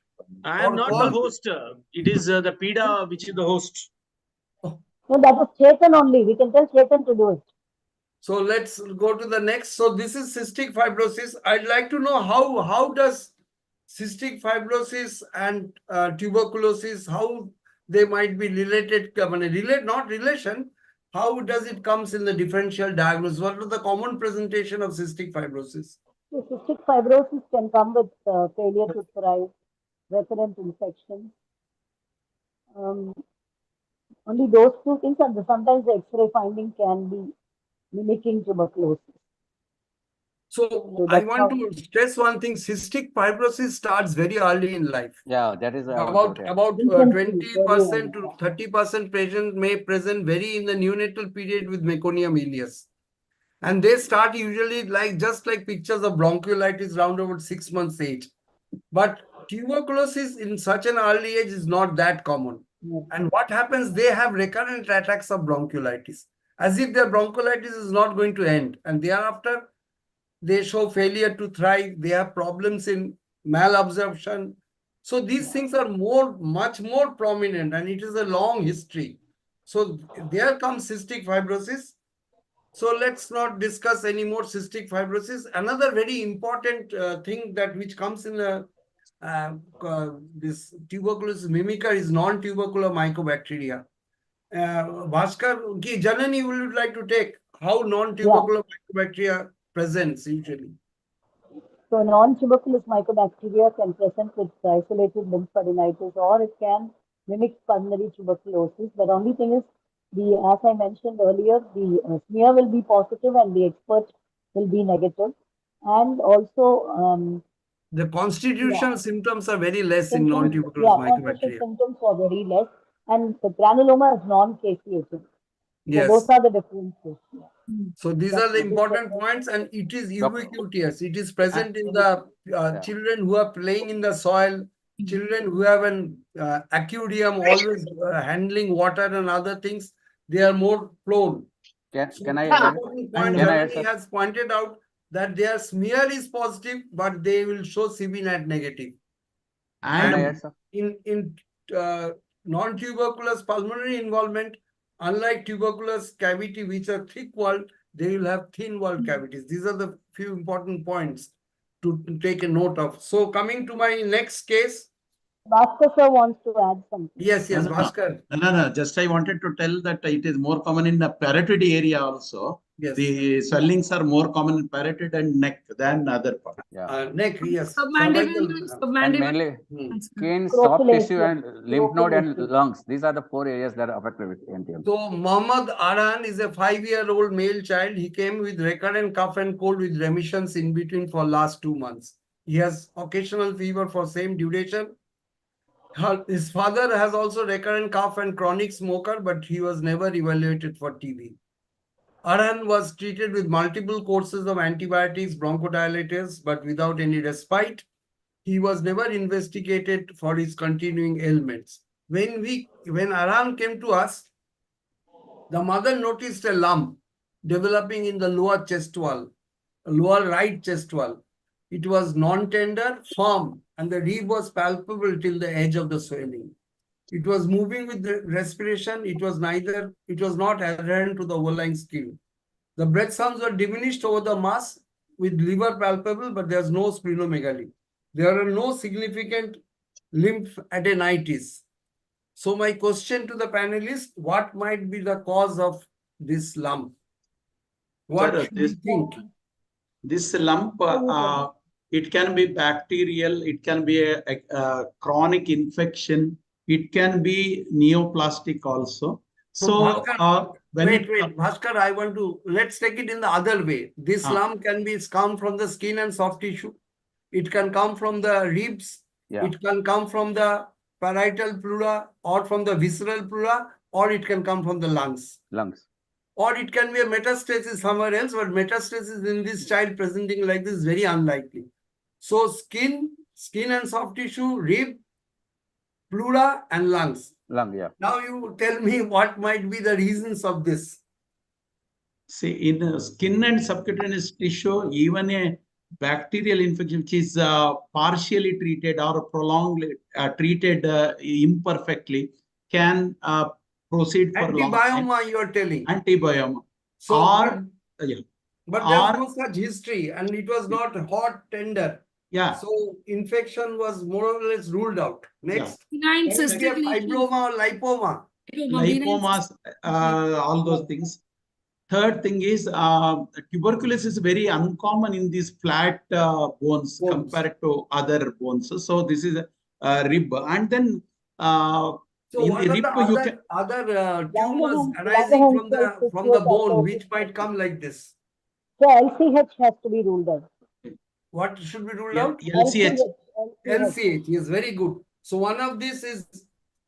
I am Or not call? the host. It is the PIDA which is the host. No, that is Chetan only. We can tell Chetan to do it. So let's go to the next. So this is cystic fibrosis. I'd like to know how does cystic fibrosis and tuberculosis, how they might be related, not relation, how does it comes in the differential diagnosis? What is the common presentation of cystic fibrosis? So cystic fibrosis can come with failure to thrive, recurrent infection. Only those two things, and sometimes the X-ray finding can be mimicking tuberculosis. So I want to stress one thing: cystic fibrosis starts very early in life. Yeah, that is About 20% to 30% patients may present very in the neonatal period with meconium ileus. And they start usually just like pictures of bronchiolitis round about 6 months age. But tuberculosis in such an early age is not that common. And what happens? They have recurrent attacks of bronchiolitis, as if their bronchiolitis is not going to end. And thereafter, they show failure to thrive. They have problems in malabsorption. So these things are much more prominent, and it is a long history. So there comes cystic fibrosis. So let's not discuss any more cystic fibrosis. Another very important thing which comes in this tuberculosis mimicker is non-tubercular mycobacteria. Bhaskar, Janani, would you like to take how non-tubercular mycobacteria presents usually? So non-tuberculous mycobacteria can present with isolated lymphadenitis, or it can mimic pulmonary tuberculosis. But only thing is, as I mentioned earlier, the smear will be positive and the expert will be negative. And also, the constitutional symptoms are very less in non-tuberculous mycobacteria. Symptoms are very less, and the granuloma is non-caseating. Yes. So those are the differences. So these are the important points, and it is ubiquitous. It is present in the children who are playing in the soil, children who have an acudium, always handling water and other things. They are more prone. Can I add? Germany has pointed out that their smear is positive, but they will show CB-NAT negative. And in non-tuberculous pulmonary involvement, unlike tuberculous cavity, which are thick-walled, they will have thin-walled cavities. These are the few important points to take a note of. So coming to my next case. Bhaskar sir wants to add something. Yes, Bhaskar. No. Just I wanted to tell that it is more common in the parotid area also. Yes. The swellings are more common in parotid and neck than other part. Neck, yes. And mainly skin, soft tissue, and lymph node and lungs. These are the 4 areas that are affected with NTM. So Mohammad Aran is a 5-year-old male child. He came with recurrent cough and cold with remissions in between for last 2 months. He has occasional fever for same duration. His father has also recurrent cough and chronic smoker, but he was never evaluated for TB. Aran was treated with multiple courses of antibiotics, bronchodilators, but without any respite. He was never investigated for his continuing ailments. When Aran came to us, the mother noticed a lump developing in the lower chest wall, lower right chest wall. It was non-tender, firm, and the rib was palpable till the edge of the swelling. It was moving with the respiration. It was not adherent to the overlying skin. The breath sounds were diminished over the mass with liver palpable, but there's no splenomegaly. There are no significant lymphadenitis. So my question to the panelists, what might be the cause of this lump? What Sir, should we think? this lump, it can be bacterial, it can be a chronic infection, it can be neoplastic also. So, Bhaskar, when wait, Bhaskar, I want to, let's take it in the other way. This lump can come from the skin and soft tissue. It can come from the ribs. Yeah. It can come from the parietal pleura or from the visceral pleura, or it can come from the lungs. Lungs. Or it can be a metastasis somewhere else, but metastasis in this child presenting like this is very unlikely. So skin and soft tissue, rib, pleura, and lungs. Lung, yeah. Now you tell me what might be the reasons of this. See, in skin and subcutaneous tissue, even a bacterial infection which is partially treated or prolonged treated imperfectly can proceed for long time. Antibioma, you are telling. Antibioma. So, Or, but there's no such history, and it was not hot, tender. Yeah. So infection was more or less ruled out. Next, Benign can it be a cystic lesion. fibroma or lipoma? lipomas, all those things. Third thing is tuberculosis is very uncommon in these flat bones compared to other bones. So this is a rib, and then So in what the are rib the you can other tumors arising from the bone which might come like this? So LCH has to be ruled out. What should be ruled out? LCH. LCH is very good. So one of this is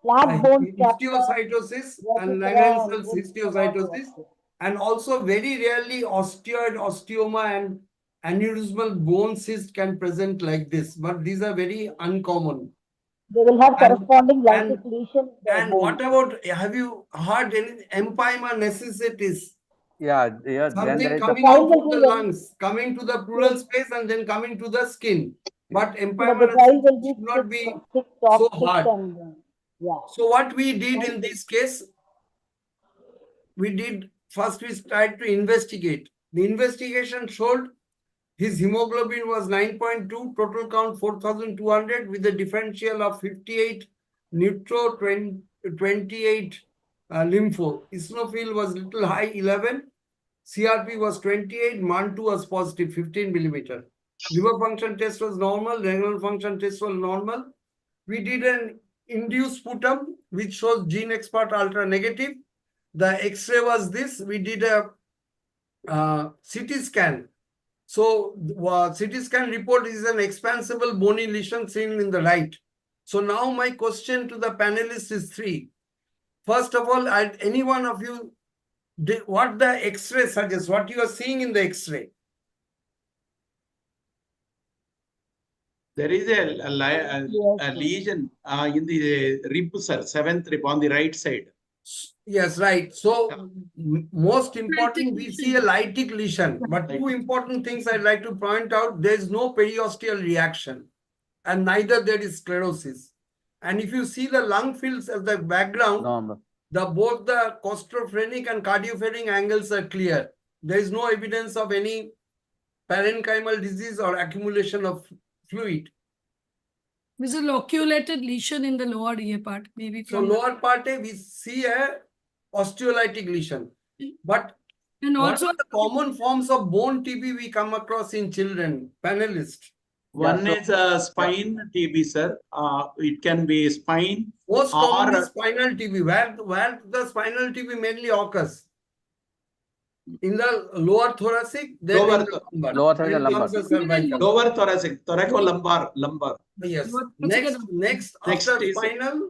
Flat bone histiocytosis and Langerhans cells histiocytosis, and also very rarely osteoid, osteoma, and aneurysmal bone cyst can present like this, but these are very uncommon. They will have corresponding lytic lesion. And what about, have you heard any empyema necessities? Yeah, yeah. Then Something there is coming out from the lungs, coming to the pleural space, and then coming to the skin. But empyema necessities should not be so hard. So what we did in this case, first we tried to investigate. The investigation showed his hemoglobin was 9.2, total count 4,200 with a differential of 58 neutro, 28 lympho. Eosinophil was little high, 11. CRP was 28, MAN2 was positive, 15 millimeter. Liver function test was normal, renal function test was normal. We did an induced sputum, which shows gene expert ultra negative. The X-ray was this. We did a CT scan. So CT scan report is an expansible bony lesion seen in the right. So now my question to the panelists is three. First of all, any one of you, what the X-ray suggests, what you are seeing in the X-ray? there is a lesion in the rib, sir, 7th rib on the right side. Yes, right. So most important, we see a lytic lesion. But two important things I'd like to point out, there is no periosteal reaction, and neither there is sclerosis. And if you see the lung fields as the background, both the claustrophrenic and cardiophrenic angles are clear. There is no evidence of any parenchymal disease or accumulation of fluid. There's a loculated lesion in the lower ear part, maybe. So lower part, we see a osteolytic lesion. But and also what are the common forms of bone TB we come across in children? Panelists. One is spine TB, sir. It can be spine. Most common is spinal TB. Where the spinal TB mainly occurs? In the lower thoracic, then lower thoracic, lower thoracic, thoracolumbar. Yes. Next after spinal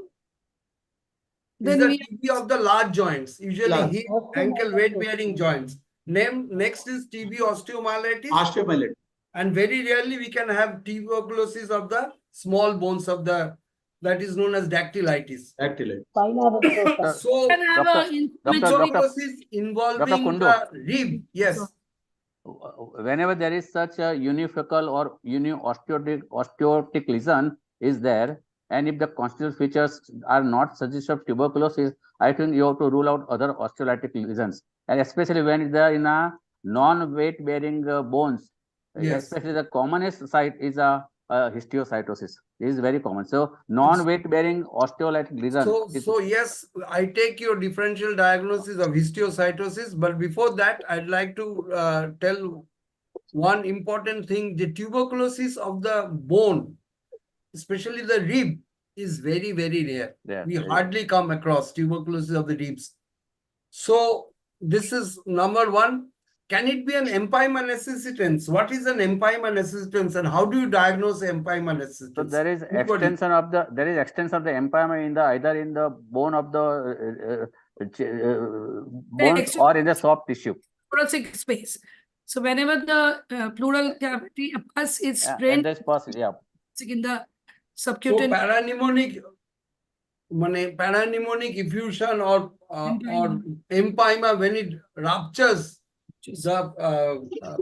is the TB of the large joints, usually hip, ankle, weight-bearing joints. Next is TB osteomyelitis. And very rarely we can have tuberculosis of the small bones of the, that is known as dactylitis. So tuberculosis involving the rib. Yes. Whenever there is such a unifocal or osteotic lesion is there, and if the constitutional features are not suggestive of tuberculosis, I think you have to rule out other osteolytic lesions, and especially when they are in a non-weight bearing bones. Yes. Especially the commonest site is a histiocytosis. This is very common. So non-weight bearing osteolytic lesion. So yes, I take your differential diagnosis of histiocytosis, but before that, I'd like to tell one important thing. The tuberculosis of the bone, especially the rib, is very, very rare. Yeah, We very hardly come across tuberculosis of the ribs. So this is number one. Can it be an empyema necessitans? What is an empyema necessitans and how do you diagnose empyema necessitans? So there is Anybody? extension of the empyema in the either in the bone of the bones or in the soft tissue. Thoracic space. So whenever the pleural cavity appears, it's And strained that's possible. Yeah. in the So subcutaneous. paranymonic effusion or empyema, when it ruptures the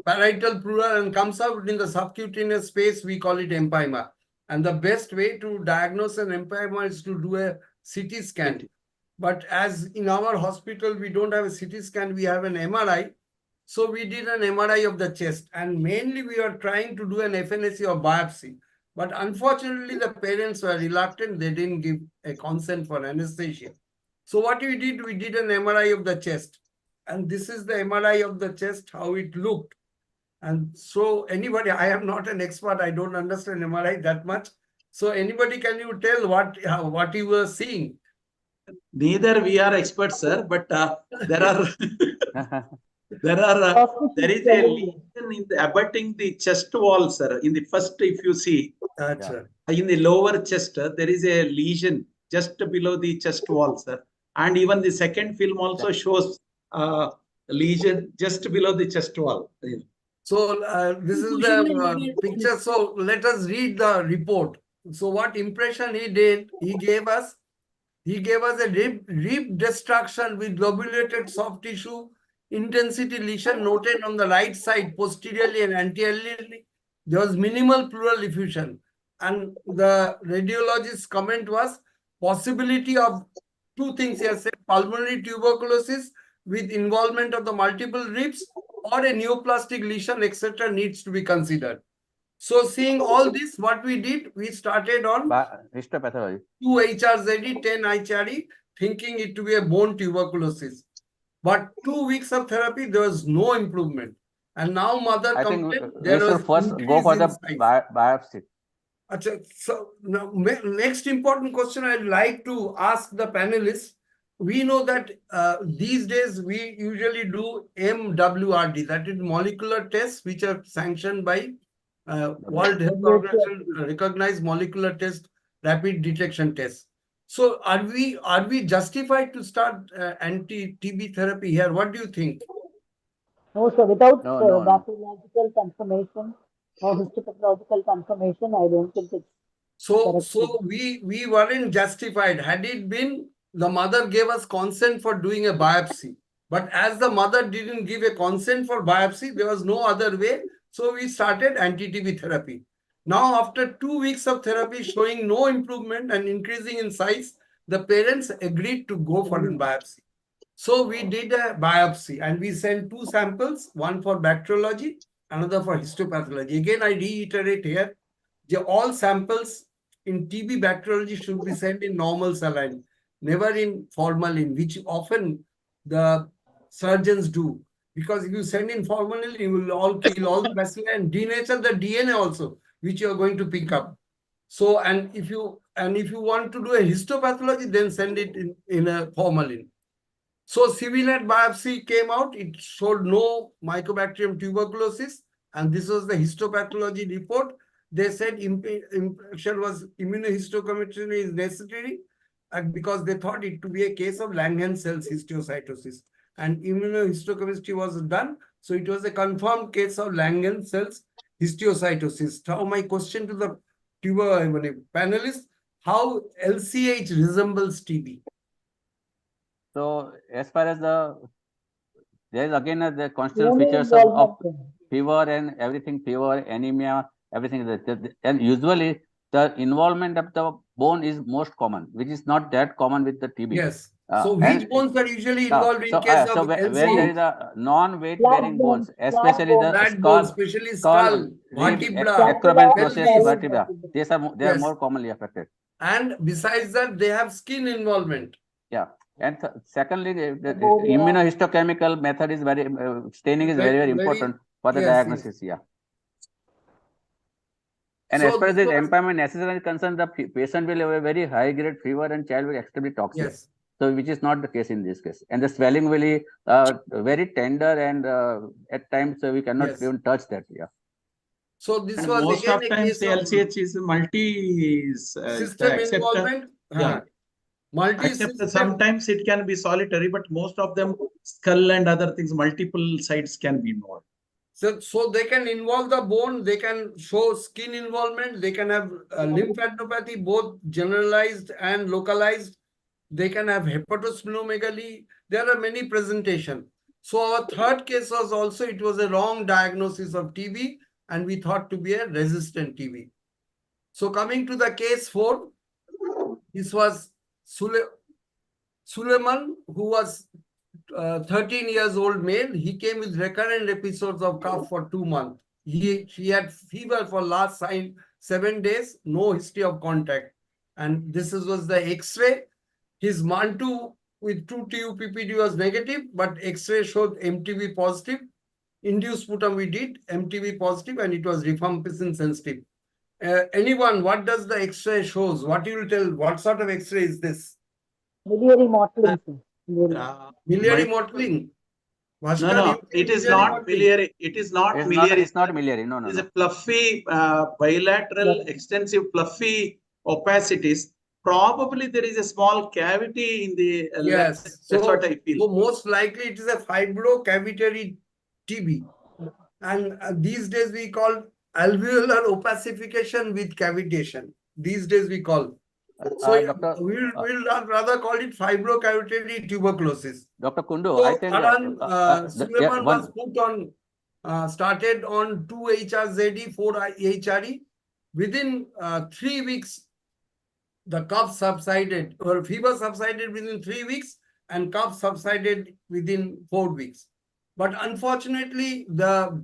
parietal pleural and comes out in the subcutaneous space, we call it empyema. And the best way to diagnose an empyema is to do a CT scan. But as in our hospital, we don't have a CT scan, we have an MRI. So we did an MRI of the chest, and mainly we are trying to do an FNAC or biopsy. But unfortunately, the parents were reluctant. They didn't give a consent for anesthesia. So what we did an MRI of the chest. And this is the MRI of the chest, how it looked. And so anybody, I am not an expert. I don't understand MRI that much. So anybody, can you tell what you were seeing? Neither we are experts, sir, but there are there is a lesion in the abutting the chest wall, sir. In the first, if you see, in the lower chest, there is a lesion just below the chest wall, sir. And even the second film also shows lesion just below the chest wall. So this is the picture. So let us read the report. So what impression he did, he gave us a rib destruction with lobulated soft tissue intensity lesion noted on the right side posteriorly and anteriorly. There was minimal pleural effusion. And the radiologist's comment was possibility of two things here, said pulmonary tuberculosis with involvement of the multiple ribs or a neoplastic lesion, etc. needs to be considered. So seeing all this, what we did, we started on histopathology. 2 HRZD, 10 HRE, thinking it to be a bone tuberculosis. But 2 weeks of therapy, there was no improvement. And now mother complained we should first go for the biopsy. So now, next important question I'd like to ask the panelists. We know that these days we usually do MWRD, that is molecular tests which are sanctioned by World Health Organization recognized molecular test, rapid detection tests. So are we justified to start anti-TB therapy here? What do you think? No, sir. Without bacteriological confirmation or histopathological confirmation, I don't think it's so we weren't justified. Had it been the mother gave us consent for doing a biopsy, but as the mother didn't give a consent for biopsy, there was no other way. So we started anti-TB therapy. Now, after 2 weeks of therapy showing no improvement and increasing in size, the parents agreed to go for a biopsy. So we did a biopsy and we sent 2 samples, one for bacteriology, another for histopathology. Again, I reiterate here, all samples in TB bacteriology should be sent in normal saline, never in formalin, which often the surgeons do. Because if you send in formalin, you will all kill all the bacilli and denature the DNA also, which you are going to pick up. So, and if you want to do a histopathology, then send it in a formalin. So CVNet biopsy came out. It showed no Mycobacterium tuberculosis, and this was the histopathology report. They said infection was immunohistochemistry is necessary, because they thought it to be a case of Langerhans cells histiocytosis. And immunohistochemistry was done. So it was a confirmed case of Langerhans cells histiocytosis. Now my question to the panelists, how LCH resembles TB? So as far as there is again the constitutional features of fever and everything, fever, anemia, everything. And usually the involvement of the bone is most common, which is not that common with the TB. Yes. So and which bones are usually involved in so, case so of when there LCA? is a non-weight Flat bearing bones, bones, flat especially bones. the Flat bones, skull, especially skull, skull, rib, vertebra, Vertebra, process, pelvis. vertebra. These are they are Yes. more commonly affected. And besides that, they have skin involvement. Yeah. And secondly, the Ammonia. immunohistochemical method is very staining is very, very important for the yes, diagnosis. Yeah. And as So far as this this was- impairment necessary is concerned, the patient will have a very high grade fever and child will be extremely toxic. Yes. So which is not the case in this case. And the swelling will be very tender and at times we cannot Yes. even touch that. Yeah. So this And was most again of a times case the of LCH is multi system except, involvement. yeah. Multi-system. Except sometimes it can be solitary, but most of them skull and other things, multiple sites can be involved. So they can involve the bone, they can show skin involvement, they can have lymphadenopathy, both generalized and localized. They can have hepatosplenomegaly. There are many presentations. So our third case was also, it was a wrong diagnosis of TB and we thought to be a resistant TB. So coming to the case 4, this was Suleiman, who was 13 years old male. He came with recurrent episodes of cough for 2 months. He had fever for last 7 days, no history of contact. And this was the X-ray. His MAN2 with 2 PPD was negative, but X-ray showed MTB positive. Induced sputum we did, MTB positive, and it was rifampicin sensitive. Anyone, what does the X-ray shows? What you will tell? What sort of X-ray is this? Miliary mottling, sir. Miliary mottling. Bhaskar, No, you think it is miliary not mottling? miliary. It is not It's miliary. It's not miliary. No, no, It is no. a fluffy, bilateral, extensive, fluffy opacities. Probably there is a small cavity in the left. Yes. That's what I feel. So most likely it is a fibrocavitary TB. And these days we call alveolar opacification with cavitation. These days we call. So Doctor, we'll rather call it fibrocavitary tuberculosis. Dr. Kundu, So I think Suleiman was put on, started on 2 HRZD, 4 HRE. Within 3 weeks, the cough subsided, or fever subsided within 3 weeks, and cough subsided within 4 weeks. But unfortunately, the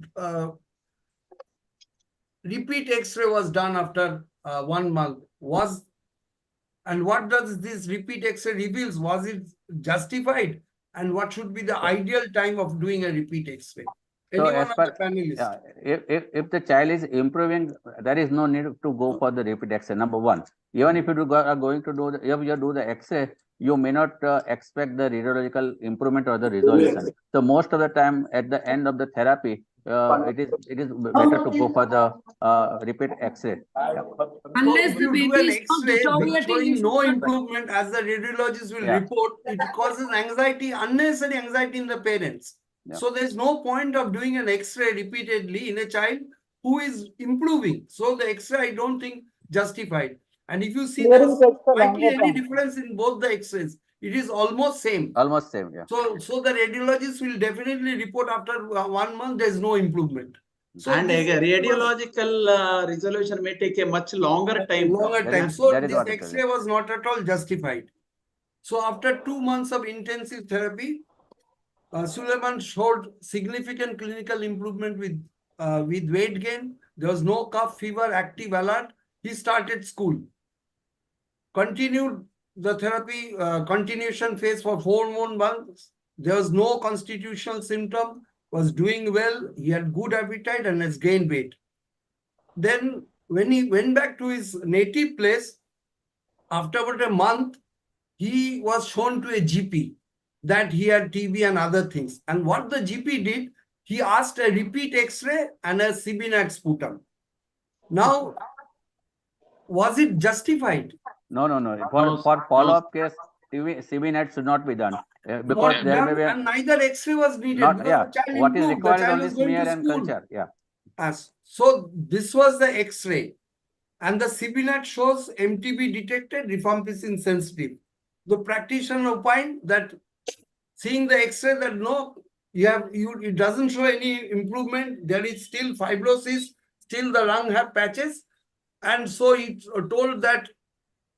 repeat X-ray was done after 1 month. And what does this repeat X-ray reveals? Was it justified? And what should be the ideal time of doing a repeat X-ray? so Anyone as of per, the panelists? if the child is improving, there is no need to go for the repeat X-ray. Number one, even if you are going to do if you do the X-ray, you may not expect the radiological improvement or the resolution. So most of the time, at the end of the therapy, it is better to go for the repeat X-ray. Yeah. Unless If the you do baby an is not X-ray deteriorating showing in no future. improvement, as the radiologist will report, it causes anxiety, unnecessary anxiety in the parents. Yeah. So there's no point of doing an X-ray repeatedly in a child who is improving. So the X-ray, I don't think justified. And if you see Clearing there's takes a slightly longer any time. difference in both the X-rays, it is almost same. Almost same, yeah. So the radiologist will definitely report after 1 month there's no improvement. So and this again, radiological resolution may take a much longer time. longer time. Is, So that is this what X-ray was not at all justified. So after 2 months of intensive therapy, Suleiman showed significant clinical improvement with weight gain. There was no cough, fever, active alert. He started school. Continued the therapy continuation phase for 4 more months. There was no constitutional symptom, was doing well. He had good appetite and has gained weight. Then when he went back to his native place, after about a month, he was shown to a GP that he had TB and other things. And what the GP did, he asked a repeat X-ray and a CBNAT sputum. Now, was it justified? No. For follow-up case, CBNAT should not be done because Not there done, may be and neither X-ray was needed. not, Because yeah. the child What is improved. The required is child only was going smear to and school. culture. Yeah. So this was the X-ray, and the CBNAT shows MTB detected, rifampicin sensitive. The practitioner opined that seeing the X-ray that no, it doesn't show any improvement. There is still fibrosis, still the lung have patches, and so he told that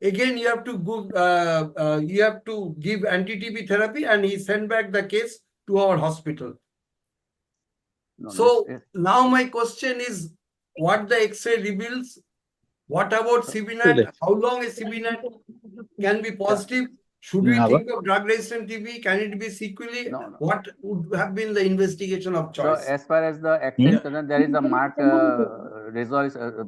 Again, you have to give anti-TB therapy, and he sent back the case to our hospital. No, So it's- now my question is, what the X-ray reveals? What about CBNAT? How long is CBNAT can be positive? Should we think of drug-resistant TB? Can it be sequelae? No, no. What would have been the investigation of So choice? as far as the X-ray is concerned, there is a marked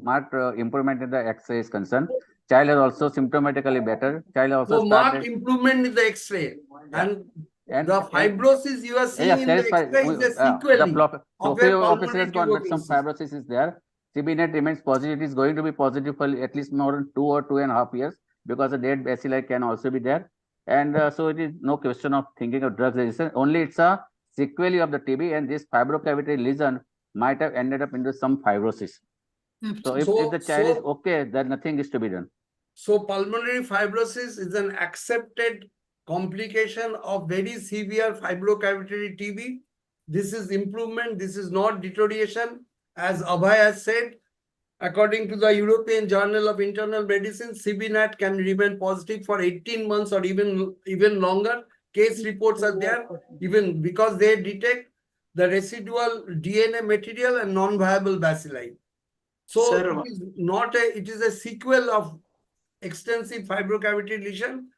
marked improvement in the X-ray is concerned. Child is also symptomatically better. Child also So marked started. improvement in the X-ray, and And the fibrosis you are seeing yes, in there the is X-ray is a the sequelae of trophy a officer pulmonary has gone that some tuberculosis. fibrosis is there. CBNet remains positive. It is going to be positive for at least more than 2 or 2.5 years because the dead bacilli can also be there. And so it is no question of thinking of drug resistance. Only it's a sequelae of the TB, and this fibrocavitary lesion might have ended up into some fibrosis. So if the child is okay, then nothing is to be done. So pulmonary fibrosis is an accepted complication of very severe fibrocavitary TB. This is improvement. This is not deterioration. As Abhay has said, according to the European Journal of Internal Medicine, CBNAT can remain positive for 18 months or even longer. Case reports are there, even because they detect the residual DNA material and non-viable bacilli. So Sir, it is not a, it is a sequel of extensive fibrocavitary lesion.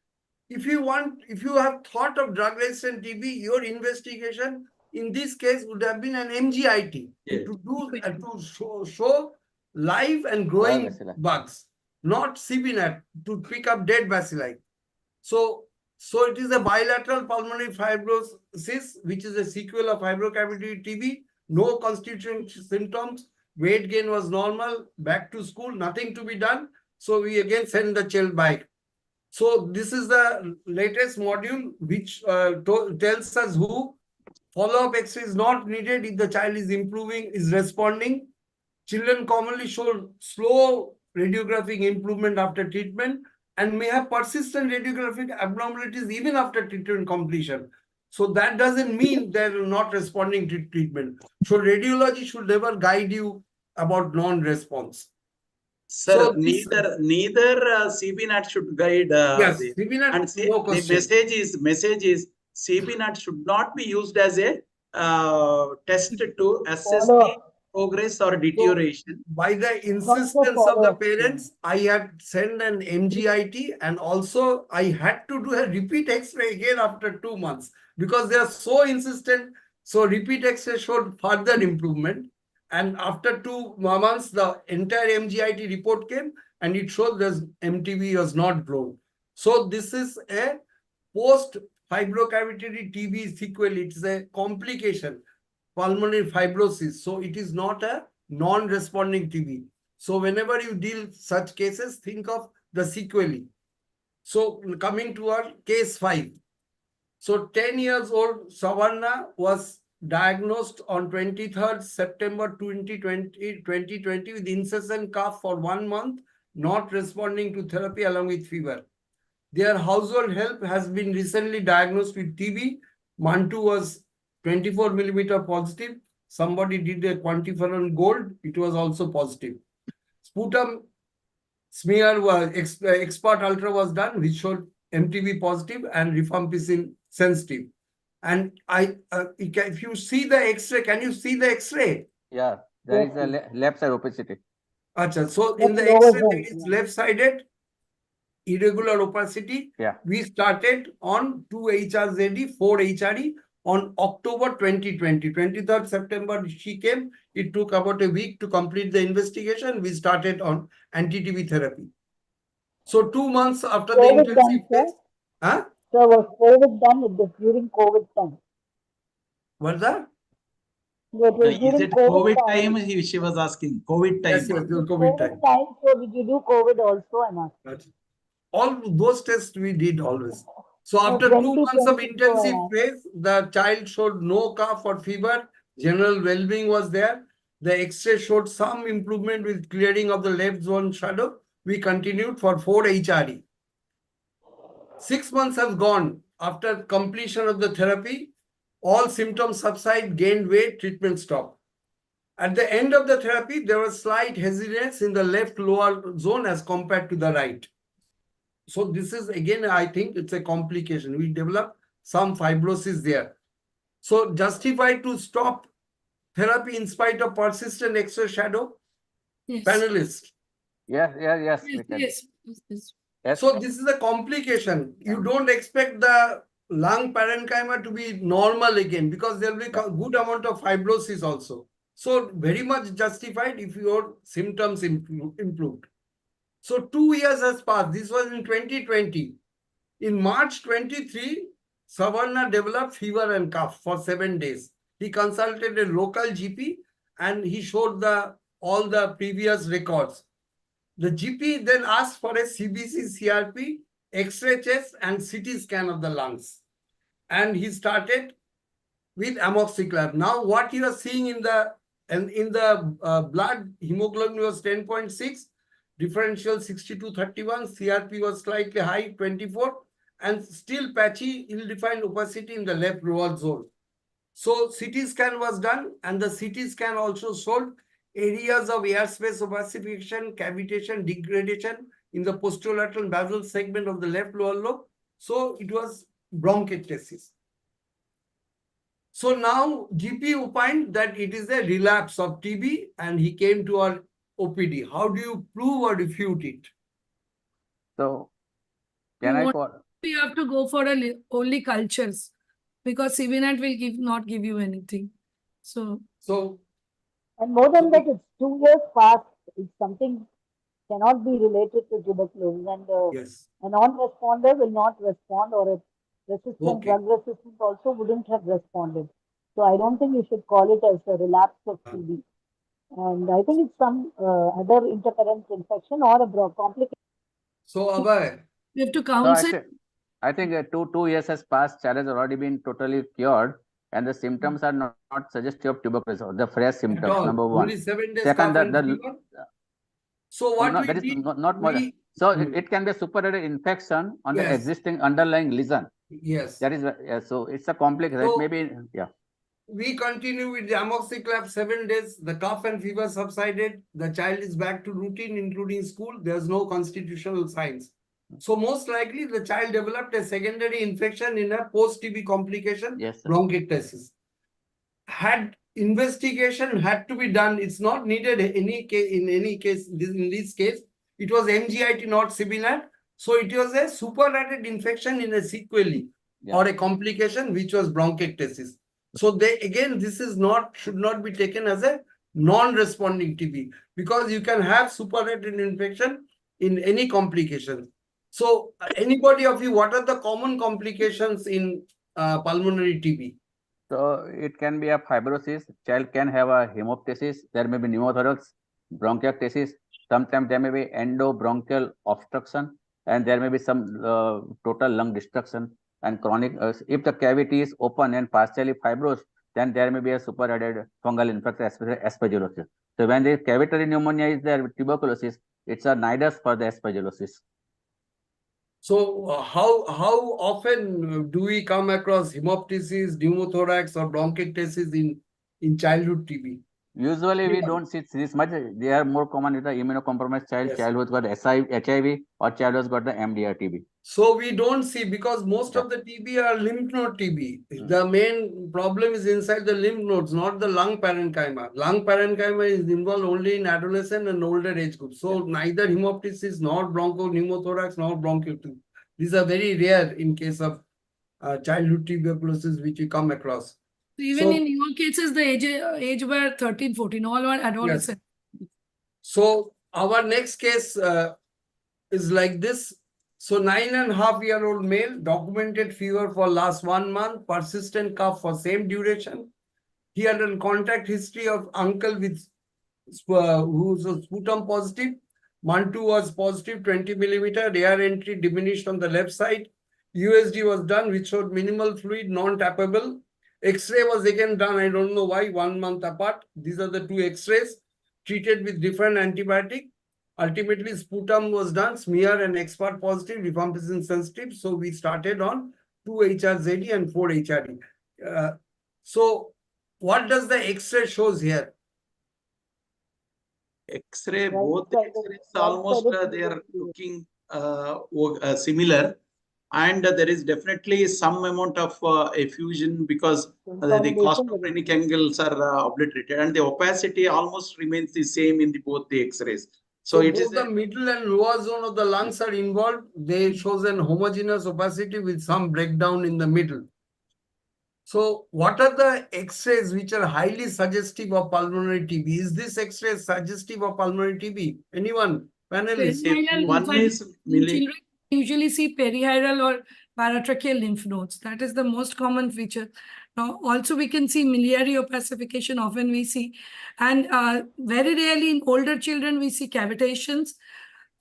If you have thought of drug-resistant TB, your investigation in this case would have been an MGIT to show live and growing Bacilli. bugs, not CBNAT to pick up dead bacilli. So it is a bilateral pulmonary fibrosis, which is a sequel of fibrocavitary TB. No constituent symptoms. Weight gain was normal. Back to school, nothing to be done. So we again send the child back. So this is the latest module which tells us who follow-up X-ray is not needed if the child is improving, is responding. Children commonly show slow radiographic improvement after treatment and may have persistent radiographic abnormalities even after treatment completion. So that doesn't mean they're not responding to treatment. So radiology should never guide you about non-response. Sir, So neither CBNAT should guide. Yes, the, CBNAT, and no the question. message is CBNAT should not be used as a test to assess Follow the up. progress or deterioration. By the Not for insistence of the follow-up. parents, I had sent an MGIT, and also I had to do a repeat X-ray again after 2 months because they are so insistent. So repeat X-ray showed further improvement. And after 2 months, the entire MGIT report came and it showed that MTB was not grown. So this is a post fibrocavitary TB sequel. It is a complication, pulmonary fibrosis. So it is not a non-responding TB. So whenever you deal such cases, think of the sequelae. So coming to our case 5. So 10 years old Savarna was diagnosed on 23rd September 2020 with incessant cough for 1 month, not responding to therapy along with fever. Their household help has been recently diagnosed with TB. Mantu was 24 millimeter positive. Somebody did a quantiferon gold. It was also positive. Sputum smear was expert ultra was done, which showed MTB positive and rifampicin sensitive. And if you see the X-ray, can you see the X-ray? Yeah, there is a left side opacity. Achha, so in the lower X-ray, zone, it is left-sided, irregular opacity. Yeah. We started on 2 HRZD, 4 HRE on October 2020. 23rd September, she came. It took about a week to complete the investigation. We started on anti-TB therapy. So 2 months after the COVID intensive done, sir? test. Huh? So was COVID done? It was during COVID time. What's that? It was Is during it COVID time. time? She was asking. COVID time. Yes, yes, during COVID time. So did you do COVID also? I'm asking. All those tests we did always. So after 2 months of intensive phase, the child showed no cough or fever. General well-being was there. The X-ray showed some improvement with clearing of the left zone shadow. We continued for 4 HRE. 6 months have gone after completion of the therapy. All symptoms subside, gained weight, treatment stopped. At the end of the therapy, there was slight hesitance in the left lower zone as compared to the right. So this is again, I think it's a complication. We develop some fibrosis there. So justified to stop therapy in spite of persistent X-ray shadow? Yes. Panelist. Yes, Yes, we can. yes, yes. Yes. So this is a complication. You don't expect the lung parenchyma to be normal again because there will be Yeah. good amount of fibrosis also. So very much justified if your symptoms improved. So 2 years has passed. This was in 2020. In March 23, Savarna developed fever and cough for 7 days. He consulted a local GP and he showed all the previous records. The GP then asked for a CBC, CRP, X-ray chest and CT scan of the lungs. And he started with amoxicillin. Now what you are seeing in the blood, hemoglobin was 10.6, differential 62/31, CRP was slightly high, 24, and still patchy, ill-defined opacity in the left lower zone. So CT scan was done, and the CT scan also showed areas of airspace opacification, cavitation, degradation in the posterolateral basal segment of the left lower lobe. So it was bronchiectasis. So now GP opined that it is a relapse of TB and he came to our OPD. How do you prove or refute it? So can I call? We have to go for only cultures because CVNet will not give you anything. So and more than that, it's 2 years past. It's something cannot be related to tuberculosis, and yes, a non-responder will not respond, or a resistant, Okay. drug resistant also wouldn't have responded. So I don't think you should call it as a relapse of TB. And I think it's some other intercurrent infection or a complication. So Abhay, we have to So counsel. I think 2 years has passed. Child has already been totally cured, and the symptoms are not suggestive of tuberculosis. The fresh at symptoms. all, Number one. only 7 days Second, cough and fever. So what we that is did, not more than. So it can be a superadded infection on the Yes. existing underlying lesion. yes, That is so it's a complex. So- It may be we continue with the amoxicillin 7 days. The cough and fever subsided. The child is back to routine, including school. There's no constitutional signs. So most likely the child developed a secondary infection in a post-TB complication, Yes, sir. bronchiectasis. Had investigation had to be done. It's not needed in any case. In this case, it was MGIT, not CBNAT. So it was a superadded infection in a sequelae or a complication, which was bronchiectasis. So this is should not be taken as a non-responding TB because you can have superadded infection in any complication. So anybody of you, what are the common complications in pulmonary TB? So it can be a fibrosis. Child can have a hemoptysis. There may be pneumothorax, bronchiectasis. Sometimes there may be endobronchial obstruction, and there may be some total lung destruction and chronic. If the cavity is open and partially fibrous, then there may be a superadded fungal infection, especially aspergillosis. So when the cavitary pneumonia is there with tuberculosis, it's a nidus for the aspergillosis. So how often do we come across hemoptysis, pneumothorax, or bronchiectasis in childhood TB? Usually we don't see this much. They are more common with the immunocompromised child, Yes. child who's got HIV, or child who's got the MDR TB. So we don't see because most of the TB are lymph node TB. The main problem is inside the lymph nodes, not the lung parenchyma. Lung parenchyma is involved only in adolescent and older age groups. So neither hemoptysis nor pneumothorax nor bronchiectasis. These are very rare in case of childhood tuberculosis which we come across. Even in your cases, the age were 13, 14, all were adolescent. So our next case is like this. So 9.5-year-old male, documented fever for last 1 month, persistent cough for same duration. He had a contact history of uncle with who was sputum positive. Mantu was positive, 20 millimeter, air entry diminished on the left side. USG was done, which showed minimal fluid, non-tappable. X-ray was again done, I don't know why, 1 month apart. These are the 2 X-rays, treated with different antibiotic. Ultimately, sputum was done, smear and expert positive, rifampicin sensitive. So we started on 2 HRZD and 4 HRD. So what does the X-ray shows here? X-ray, Right both the side, X-rays right almost side is they are tuberculosis. looking similar, and there is definitely some amount of effusion because the Consolidation costophrenic angles are obliterated, and the opacity almost remains the same in both the X-rays. So it both is the middle and lower zone of the lungs are involved. They shows an homogeneous opacity with some breakdown in the middle. So what are the X-rays which are highly suggestive of pulmonary TB? Is this X-ray suggestive of pulmonary TB? Anyone? Panelists? Perihiral one lymphoid is in children usually see perihiral or paratracheal lymph nodes. That is the most common feature. Now, also we can see miliary opacification, often we see, and very rarely in older children we see cavitations.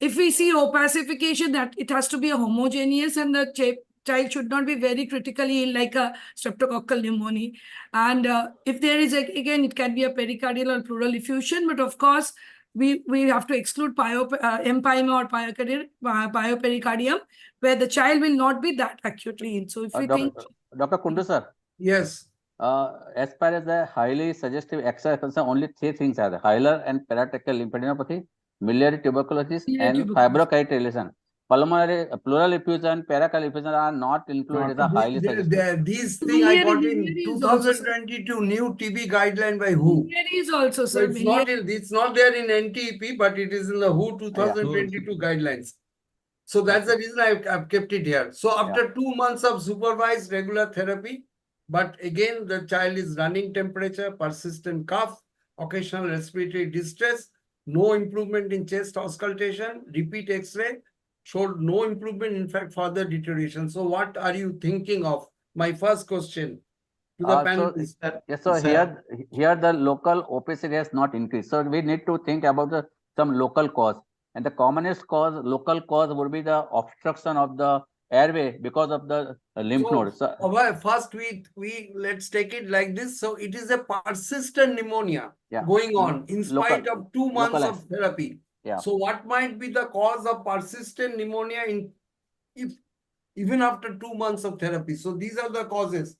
If we see opacification, that it has to be a homogeneous, and the child should not be very critically ill, like a streptococcal pneumonia. And if there is, again, it can be a pericardial or pleural effusion, but of course, we have to exclude empyema or pyopericardium, where the child will not be that acutely ill. So if we think... Dr. Kundu sir. Yes. As far as the highly suggestive X-ray is concerned, only 3 things are there: hilar and paratracheal lymphadenopathy, miliary tuberculosis, and fibrocarditis lesion. Pulmonary, pleural effusion, pericardial effusion are not included as a highly suggestive. These things I got in 2022 new TB guideline by WHO. Miliary is also, So sir. it's not there in NTEP, but it is in the WHO 2022 guidelines. So that's the reason I've kept it here. So after 2 months of supervised regular therapy, but again, the child is running temperature, persistent cough, occasional respiratory distress, no improvement in chest auscultation, repeat X-ray, showed no improvement, in fact, further deterioration. So what are you thinking of? My first question to the panelists. So here the local opacity has not increased. So we need to think about some local cause. And the commonest cause, local cause, would be the obstruction of the airway because of the lymph nodes. So, first, we let's take it like this. So it is a persistent pneumonia going on in spite of 2 months of therapy. So what might be the cause of persistent pneumonia even after 2 months of therapy? So these are the causes.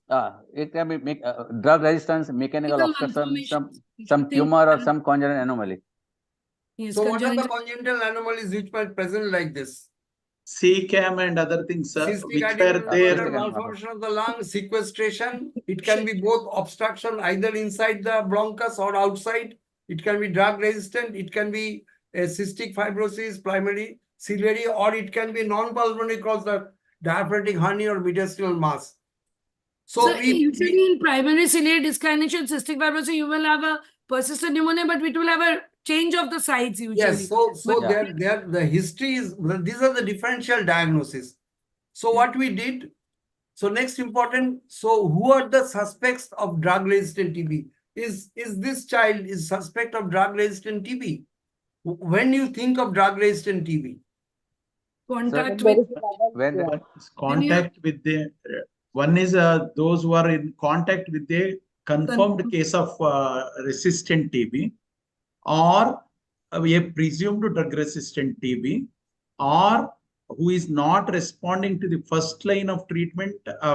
It can be drug resistance, mechanical obstruction, some tumor or some congenital anomaly. Yes, so what are the congenital anomalies which might present like this? CCAM and other things, which were there. Malformation of the lung, sequestration. It can be both obstruction either inside the bronchus or outside. It can be drug resistant. It can be a cystic fibrosis, primary ciliary, or it can be non-pulmonary cause the diaphragmatic hernia or mediastinal mass. So usually in primary ciliary dyskinesia, cystic fibrosis, you will have a persistent pneumonia, but it will have a change of the sides usually. Yes, the history is, these are the differential diagnosis. So what we did, so next important, so who are the suspects of drug-resistant TB? Is this child is suspect of drug-resistant TB? When you think of drug-resistant TB? Contact with the, one is those who are in contact with a confirmed case of resistant TB, or a presumed drug-resistant TB, or who is not responding to the first line of treatment,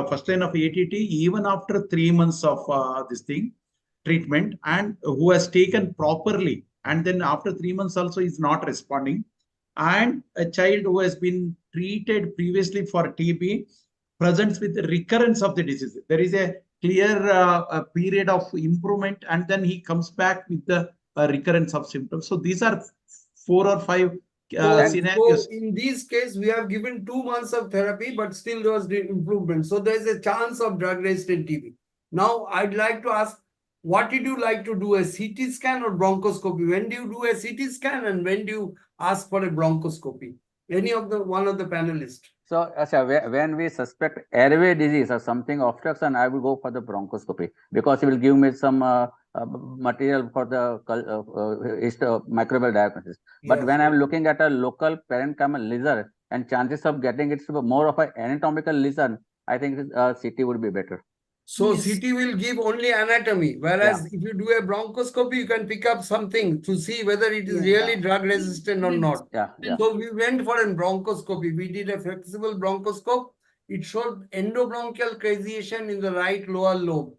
first line of ATT, even after 3 months of treatment, and who has taken properly, and then after 3 months also is not responding, and a child who has been treated previously for TB presents with the recurrence of the disease. There is a clear period of improvement, and then he comes back with the recurrence of symptoms. So these are 4 or 5 scenarios. So in this case, we have given 2 months of therapy, but still there was improvement. So there is a chance of drug-resistant TB. Now, I'd like to ask, what did you like to do, a CT scan or bronchoscopy? When do you do a CT scan and when do you ask for a bronchoscopy? One of the panelists. So, when we suspect airway disease or something obstruction, I will go for the bronchoscopy because it will give me some material for the microbial diagnosis. But when I'm looking at a local parenchymal lesion and chances of getting it more of an anatomical lesion, I think CT would be better. So CT will give only anatomy, whereas if you do a bronchoscopy, you can pick up something to see whether it is really drug resistant or not. So we went for a bronchoscopy. We did a flexible bronchoscope. It showed endobronchial caseation in the right lower lobe.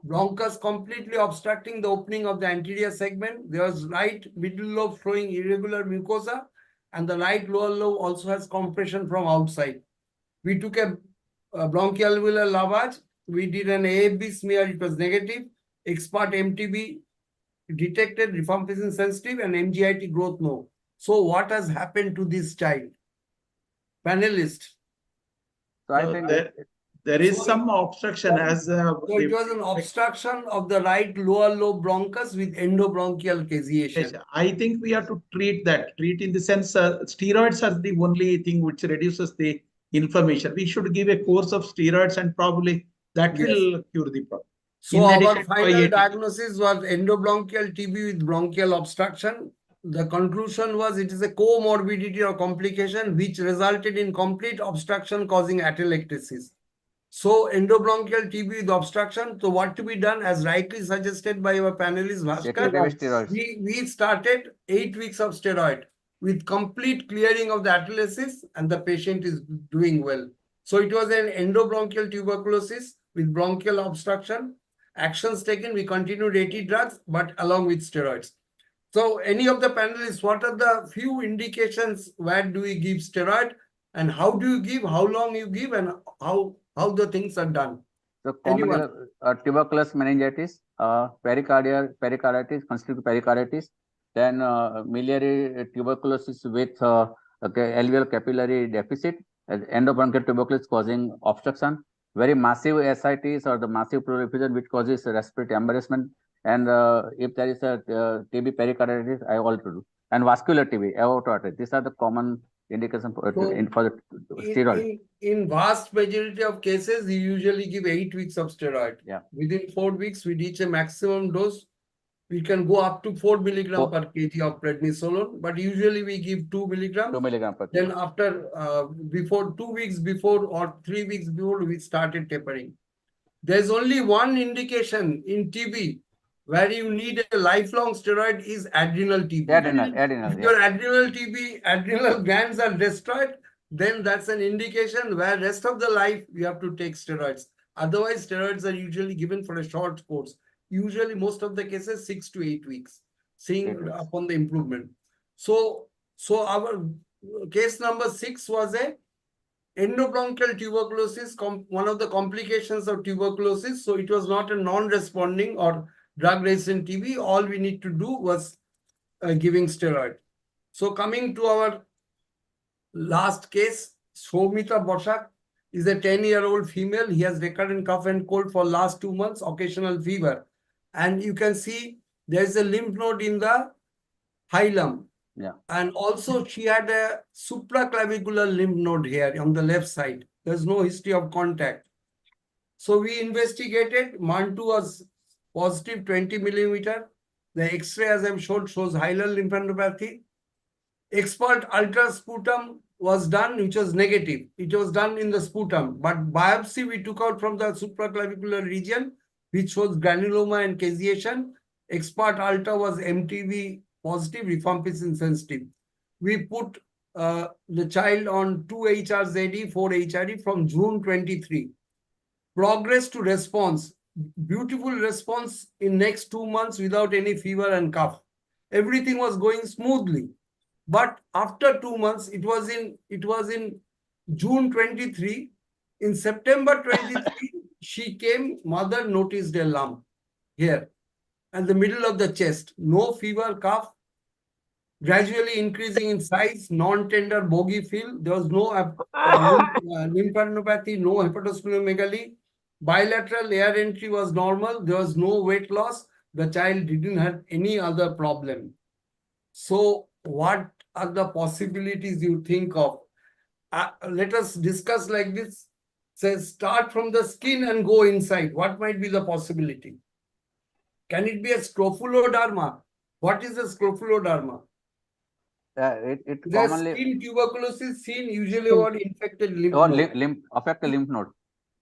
Bronchus completely obstructing the opening of the anterior segment. There was right middle lobe showing irregular mucosa, and the right lower lobe also has compression from outside. We took a bronchoalveolar lavage. We did an AFB smear. It was negative. Expert MTB detected, rifampicin sensitive, and MGIT growth no. So what has happened to this child? Panelist. So I think there is So some obstruction as So it was an obstruction of the right lower lobe bronchus with endobronchial caseation. I think we have to treat that. Treat in the sense steroids are the only thing which reduces the inflammation. We should give a course of steroids and probably that will cure the problem. So our final diagnosis was endobronchial TB with bronchial obstruction. The conclusion was it is a comorbidity or complication which resulted in complete obstruction causing atelectasis. So endobronchial TB with obstruction. So what to be done, as rightly suggested by our panelist Bhaskar, we started 8 weeks of steroid with complete clearing of the atelectasis, and the patient is doing well. So it was an endobronchial tuberculosis with bronchial obstruction. Actions taken, we continued 80 drugs, but along with steroids. So any of the panelists, what are the few indications where do we give steroid, and how do you give, how long you give, and how the things are done? So common tuberculosis meningitis, pericarditis, constrictive pericarditis, then miliary tuberculosis with alveolar capillary deficit, endobronchial tuberculosis causing obstruction, very massive ascites or the massive pleural effusion which causes respiratory embarrassment, and if there is a TB pericarditis, I also do, and vascular TB, aortic. These are the common indication for the steroid. In vast majority of cases, we usually give 8 weeks of steroid. Yeah. Within 4 weeks, we reach a maximum dose. We can go up to 4 milligram per kg of prednisolone, but usually we give 2 milligram. 2 milligram per kg. Then after, before 2 weeks before or 3 weeks before, we started tapering. There's only one indication in TB where you need a lifelong steroid is adrenal TB. Adrenal. If your adrenal TB, adrenal glands are destroyed, then that's an indication where rest of the life you have to take steroids. Otherwise, steroids are usually given for a short course. Usually, most of the cases, 6 to 8 weeks, seeing upon the improvement. So our case number 6 was a endobronchial tuberculosis, one of the complications of tuberculosis. So it was not a non-responding or drug-resistant TB. All we need to do was giving steroid. So coming to our last case, Soumita Bosak is a 10-year-old female. He has recurrent cough and cold for last 2 months, occasional fever. And you can see there is a lymph node in the hilum. Yeah. And also she had a supraclavicular lymph node here on the left side. There's no history of contact. So we investigated. Mantu was positive 20 millimeter. The X-ray, as I've showed, shows hilar lymphadenopathy. Expert ultrasputum was done, which was negative. It was done in the sputum, but biopsy we took out from the supraclavicular region, which shows granuloma and caseation. Expert ultra was MTB positive, rifampicin sensitive. We put the child on 2 HRZD, 4 HRD from June 23. Progress to response. Beautiful response in next 2 months without any fever and cough. Everything was going smoothly. But after 2 months, it was in June 23. In September 23, she came, mother noticed a lump here at the middle of the chest. No fever, cough, gradually increasing in size, non-tender bogey feel. There was no lymphadenopathy, no hepatosplenomegaly. Bilateral air entry was normal. There was no weight loss. The child didn't have any other problem. So what are the possibilities you think of? Let us discuss like this. Say, start from the skin and go inside. What might be the possibility? Can it be a scrofuloderma? What is a scrofuloderma? It The commonly skin tuberculosis seen usually about infected lymph node. affect the lymph node.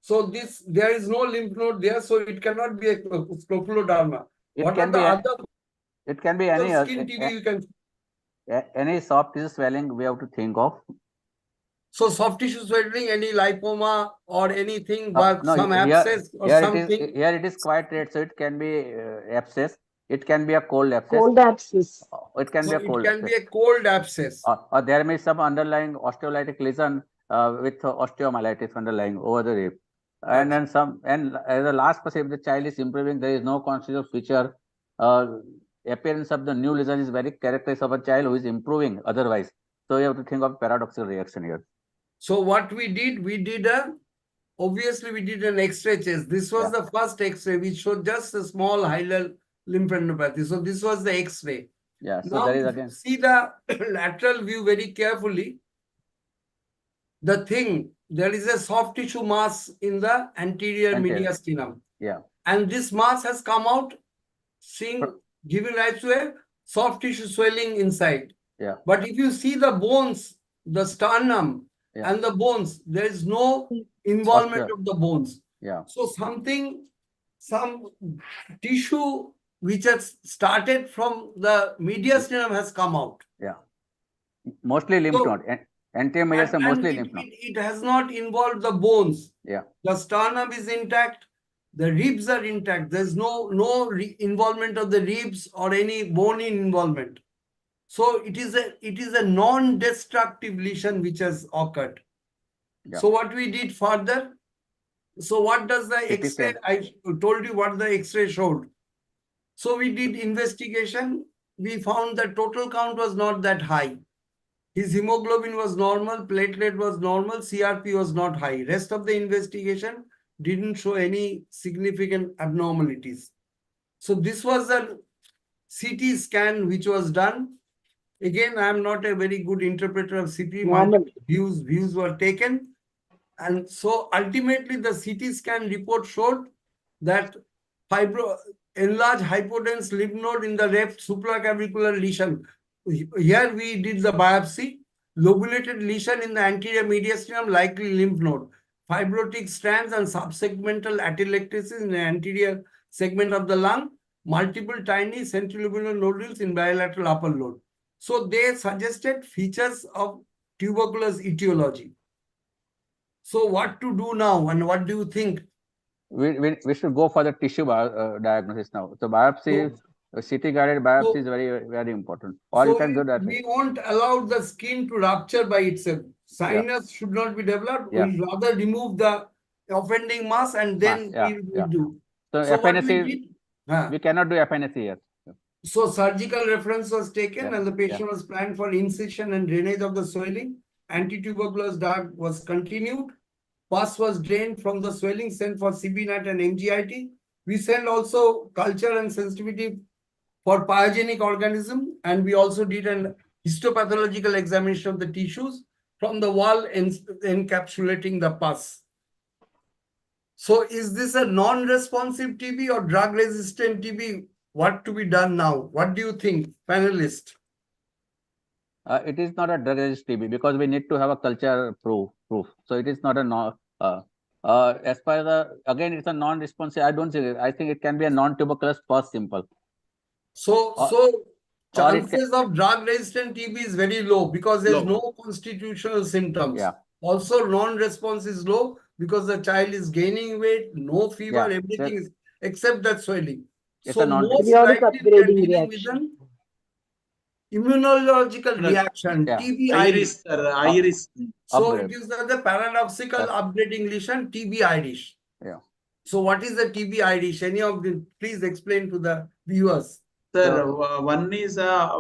So there is no lymph node there, so it cannot be a scrofuloderma. What are the other? It can be any skin TB you can. Any soft tissue swelling we have to think of. So soft tissue swelling, any lipoma or anything, but No, some abscess or something. Here it is quite rare, so it can be abscess. It can be a cold abscess. Cold abscess. It can So be a cold it can abscess. be a cold abscess. Or there may be some underlying osteolytic lesion with osteomyelitis underlying over the rib. And then and as the last person, if the child is improving, there is no constitutional feature. Appearance of the new lesion is very characteristic of a child who is improving otherwise. So you have to think of paradoxical reaction here. So what we did obviously we did an X-ray test. This was the first X-ray which showed just a small hilar lymphadenopathy. So this was the X-ray. Yeah. So Now, there is if again. you see the lateral view very carefully. There is a soft tissue mass in the anterior mediastinum. Yeah. And this mass has come out, giving rise to a soft tissue swelling inside. Yeah. But if you see the bones, the sternum and the bones, there is no involvement of the bones. Yeah. So some tissue which has started from the mediastinum has come out. Yeah. Mostly lymph node. Anterior mediastinum mostly lymph node. It has not involved the bones. Yeah. The sternum is intact. The ribs are intact. There's no involvement of the ribs or any bony involvement. So it is a non-destructive lesion which has occurred. Yeah. So what we did further? So what does the X-ray? I told you what the X-ray showed. So we did investigation. We found the total count was not that high. His hemoglobin was normal, platelet was normal, CRP was not high. Rest of the investigation didn't show any significant abnormalities. So this was a CT scan which was done. Again, I am not a very good interpreter of CT. Views were taken. And so ultimately the CT scan report showed that enlarged hypodense lymph node in the left supraclavicular lesion. Here we did the biopsy. Lobulated lesion in the anterior mediastinum, likely lymph node. Fibrotic strands and subsegmental atelectasis in the anterior segment of the lung. Multiple tiny centrilobular nodules in bilateral upper lobe. So they suggested features of tuberculosis etiology. So what to do now and what do you think? We should go for the tissue diagnosis now. So biopsy, CT guided biopsy is very, very important. Or you can do that. We won't allow the skin to rupture by itself. Sinus should not be developed. We'll rather remove the offending mass and then we do. So FNAC, we cannot do FNAC here. So surgical reference was taken and the patient was planned for incision and drainage of the swelling. Anti-tuberculosis drug was continued. Pus was drained from the swelling, sent for CB-NAT and MGIT. We sent also culture and sensitivity for pyogenic organism, and we also did an histopathological examination of the tissues from the wall encapsulating the pus. So is this a non-responsive TB or drug-resistant TB? What to be done now? What do you think, panelists? It is not a drug-resistant TB because we need to have a culture proof. So it is not a as per the, again, it's a non-responsive. I don't see it. I think it can be a non-tuberculous pus simple. So chances of drug-resistant TB is very low because there's no constitutional symptoms. Also, non-response is low because the child is gaining weight, no fever, everything is except that swelling. It's so most likely we are dealing with an immunological reaction, TB Iris. So it is the paradoxical upgrading lesion, TB Irish. So what is the TB Irish? Any of the, please explain to the viewers. Sir, one is a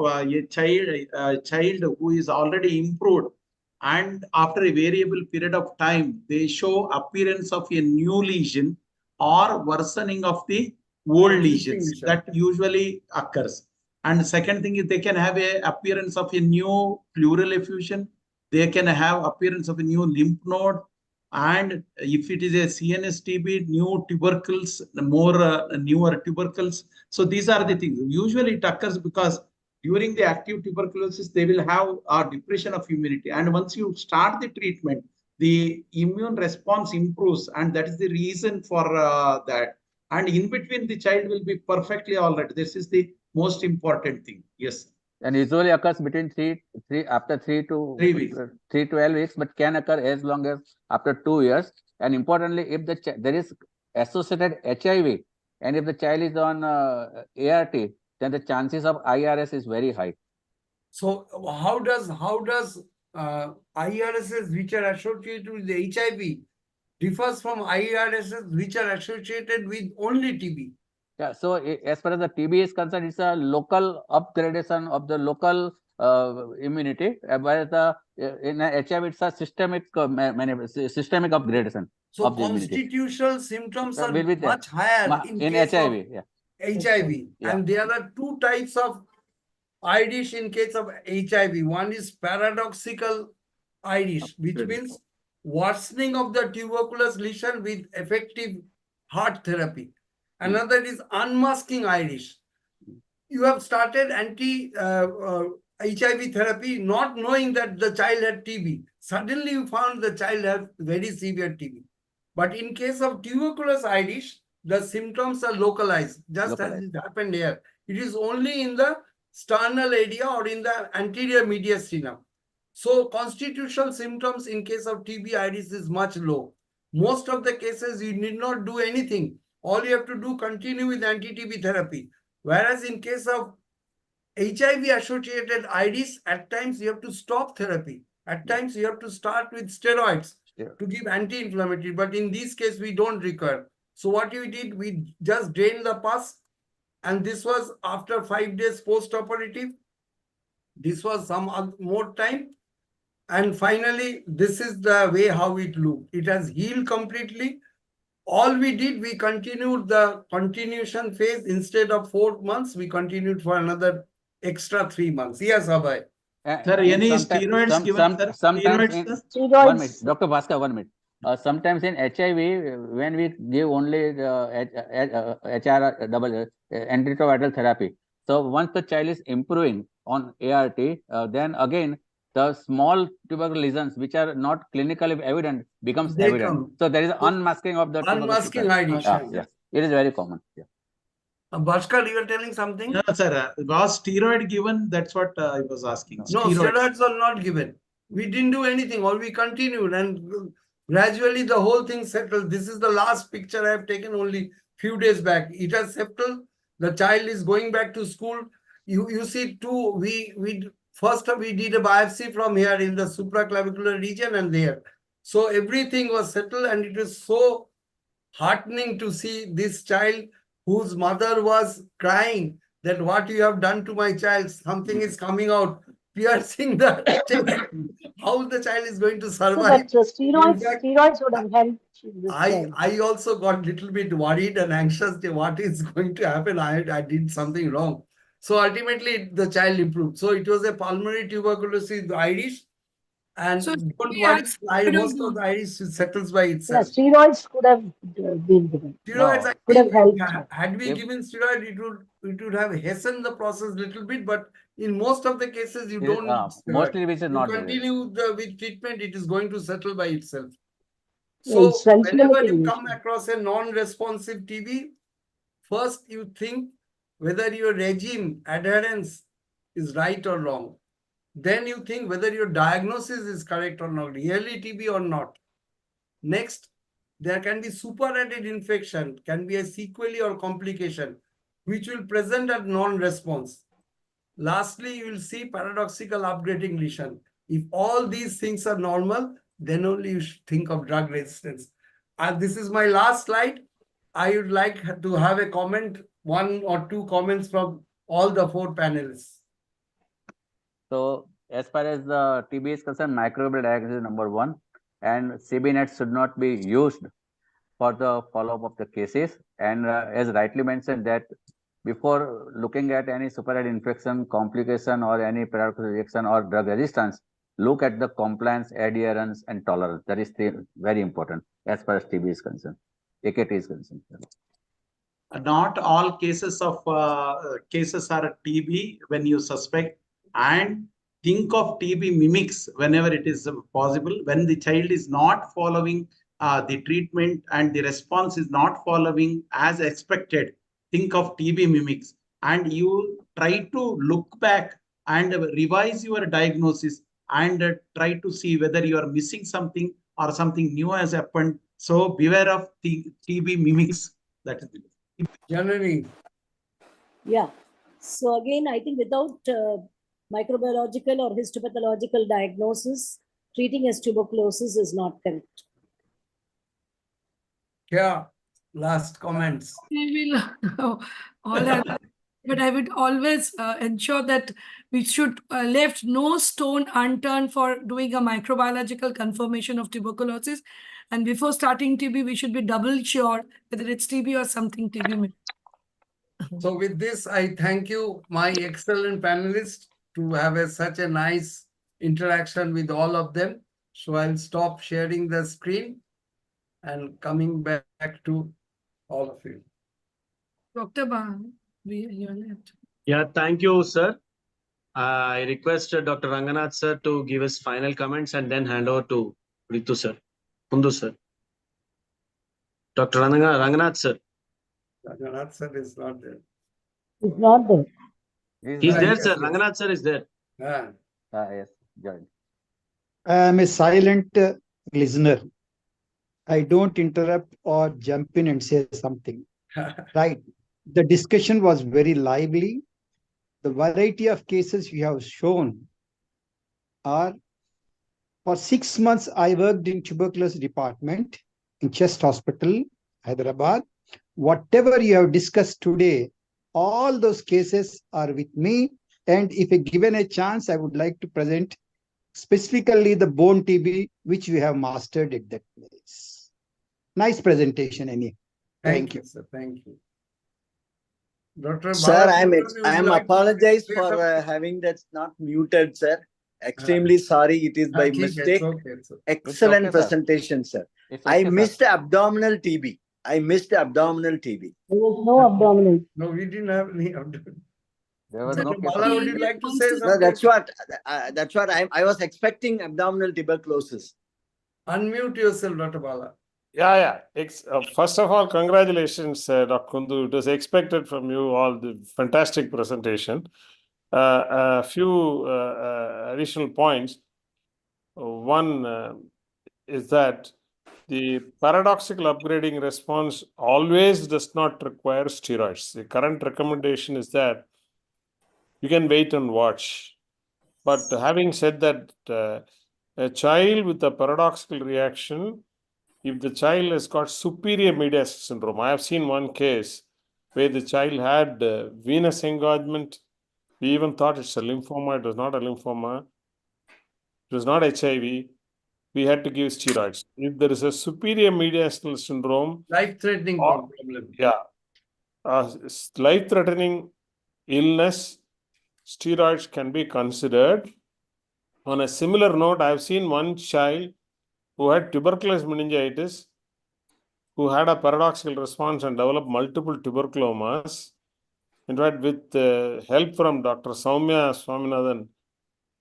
child who is already improved, and after a variable period of time, they show appearance of a new lesion or worsening of the old lesions. That usually occurs. And the second thing is they can have a appearance of a new pleural effusion. They can have appearance of a new lymph node. And if it is a CNS TB, new tubercles, newer tubercles. So these are the things. Usually it occurs because during the active tuberculosis, they will have a depression of immunity. And once you start the treatment, the immune response improves. And that is the reason for that. And in between, the child will be perfectly all right. This is the most important thing. Yes. And usually occurs between after 3 to 12 weeks, but can occur as long as after 2 years. And importantly, if there is associated HIV, and if the child is on ART, then the chances of IRS is very high. So how does IRSs which are associated with the HIV differs from IRSs which are associated with only TB? Yeah, so as far as the TB is concerned, it's a local upgradation of the local immunity, whereas the in HIV it's a systemic systemic upgradation So of the immunity. constitutional symptoms are Will be there. much higher In case HIV, of yeah. HIV, Yeah. and there are two types of IRIS in case of HIV. One is paradoxical IRIS, which means worsening of the tuberculosis lesion with effective heart therapy. Another is unmasking IRIS. You have started HIV therapy not knowing that the child had TB. Suddenly you found the child has very severe TB. But in case of tuberculosis IRIS, the symptoms are localized, just as it happened here. It is only in the sternal area or in the anterior mediastinum. So constitutional symptoms in case of TB IRIS is much low. Most of the cases you need not do anything. All you have to do continue with anti-TB therapy. Whereas in case of HIV associated IRIS, at times you have to stop therapy. At times you have to start with steroids to give anti-inflammatory. But in this case, we don't require. So what we did, we just drained the pus. And this was after 5 days post-operative. This was some more time. And finally, this is the way how it looked. It has healed completely. All we did, we continued the continuation phase. Instead of 4 months, we continued for another extra 3 months. Yes, Abhay. Sir, any steroids given, sir? Steroids, 1 minute, Dr. Bhaskar, 1 minute. Sometimes in HIV, when we give only HR double antiretroviral therapy, so once the child is improving on ART, then again the small tubercular lesions which are not clinically evident becomes evident. So there is unmasking of the unmasking IRIS. Yes, it is very common. Yeah. Bhaskar, you were telling something? No, sir. Was steroid given? That's what I was asking. No, steroids are not given. We didn't do anything. All we continued, and gradually the whole thing settled. This is the last picture I have taken only few days back. It has settled. The child is going back to school. You see, first we did a biopsy from here in the supraclavicular region and there. So everything was settled, and it was so heartening to see this child whose mother was crying that what you have done to my child, something is coming out, piercing the chest. How the child is going to survive. So steroids would have helped this child. I also got a little bit worried and anxious that what is going to happen. I did something wrong. So ultimately the child improved. So it was a pulmonary tuberculosis IRIS. And So don't worry, most of the IRIS settles by itself. Yeah, steroids could have been given. Steroids, I could have think, helped. had we given steroid, it would have hastened the process a little bit, but in most of the cases, you don't need steroid. Mostly we should not continue with treatment, it is going to settle by itself. So Yeah, whenever you come across a non-responsive TB, first you think whether your regime adherence is right or wrong. Then you think whether your diagnosis is correct or not, really TB or not. Next, there can be superadded infection, can be a sequelae or complication, which will present as non-response. Lastly, you will see paradoxical upgrading lesion. If all these things are normal, then only you should think of drug resistance. And this is my last slide. I would like to have a comment, 1 or 2 comments from all the 4 panelists. So as far as the TB is concerned, microbial diagnosis is number 1, and CBNet should not be used for the follow-up of the cases. And as rightly mentioned, that before looking at any superadded infection, complication, or any periodic reaction or drug resistance, look at the compliance, adherence, and tolerance. That is very important as far as TB is concerned, AKT is concerned. Not all cases of cases are TB when you suspect, and think of TB mimics whenever it is possible. When the child is not following the treatment and the response is not following as expected, think of TB mimics, and you try to look back and revise your diagnosis and try to see whether you are missing something or something new has happened. So beware of the TB mimics. That is it. Janani. Yeah. So again, I think without microbiological or histopathological diagnosis, treating as tuberculosis is not correct. Yeah, last comments. I will all have, but I would always ensure that we should left no stone unturned for doing a microbiological confirmation of tuberculosis. And before starting TB, we should be double sure whether it's TB or something TB. So with this, I thank you, my excellent panelists, to have such a nice interaction with all of them. So I'll stop sharing the screen and coming back to all of you. Dr. Bhan, you're left. Yeah, thank you, sir. I request Dr. Ranganath sir to give his final comments and then hand over to Ritu sir, Kundu sir. Dr. Ranganath sir. Ranganath sir is not there. It's not there. He's there, yes, sir. yes. Ranganath sir is there. Yeah. Yes, join. I am a silent listener. I don't interrupt or jump in and say something. Right. The discussion was very lively. The variety of cases you have shown are, for 6 months, I worked in tuberculosis department in Chest Hospital, Hyderabad. Whatever you have discussed today, all those cases are with me. And if given a chance, I would like to present specifically the bone TB, which we have mastered at that place. Nice presentation, Annie. Thank you. Sir. Thank you. Dr. Sir, Balachandran, I am would like to apologize say for something? having that not muted, sir. Extremely sorry. It is by It's mistake. okay, it's okay. Excellent It's okay, sir. presentation, sir. It's I okay, sir. missed abdominal TB. I missed abdominal TB. There was no abdominal. No, we didn't have any abdomen. There was no Dr. case of Bala, would you TB. like to say No, something? that's what I was expecting abdominal tuberculosis. Unmute yourself, Dr. Bala. Yeah. First of all, congratulations, Dr. Kundu. It was expected from you all, the fantastic presentation. A few additional points. One is that the paradoxical upgrading response always does not require steroids. The current recommendation is that you can wait and watch. But having said that, a child with a paradoxical reaction, if the child has got superior mediastinal syndrome, I have seen one case where the child had venous engorgement. We even thought it's a lymphoma. It was not a lymphoma. It was not HIV. We had to give steroids. If there is a superior mediastinal syndrome, Life-threatening problem. Life-threatening illness, steroids can be considered. On a similar note, I have seen one child who had tuberculous meningitis, who had a paradoxical response and developed multiple tuberculomas. In fact, with help from Dr. Soumya Swaminathan,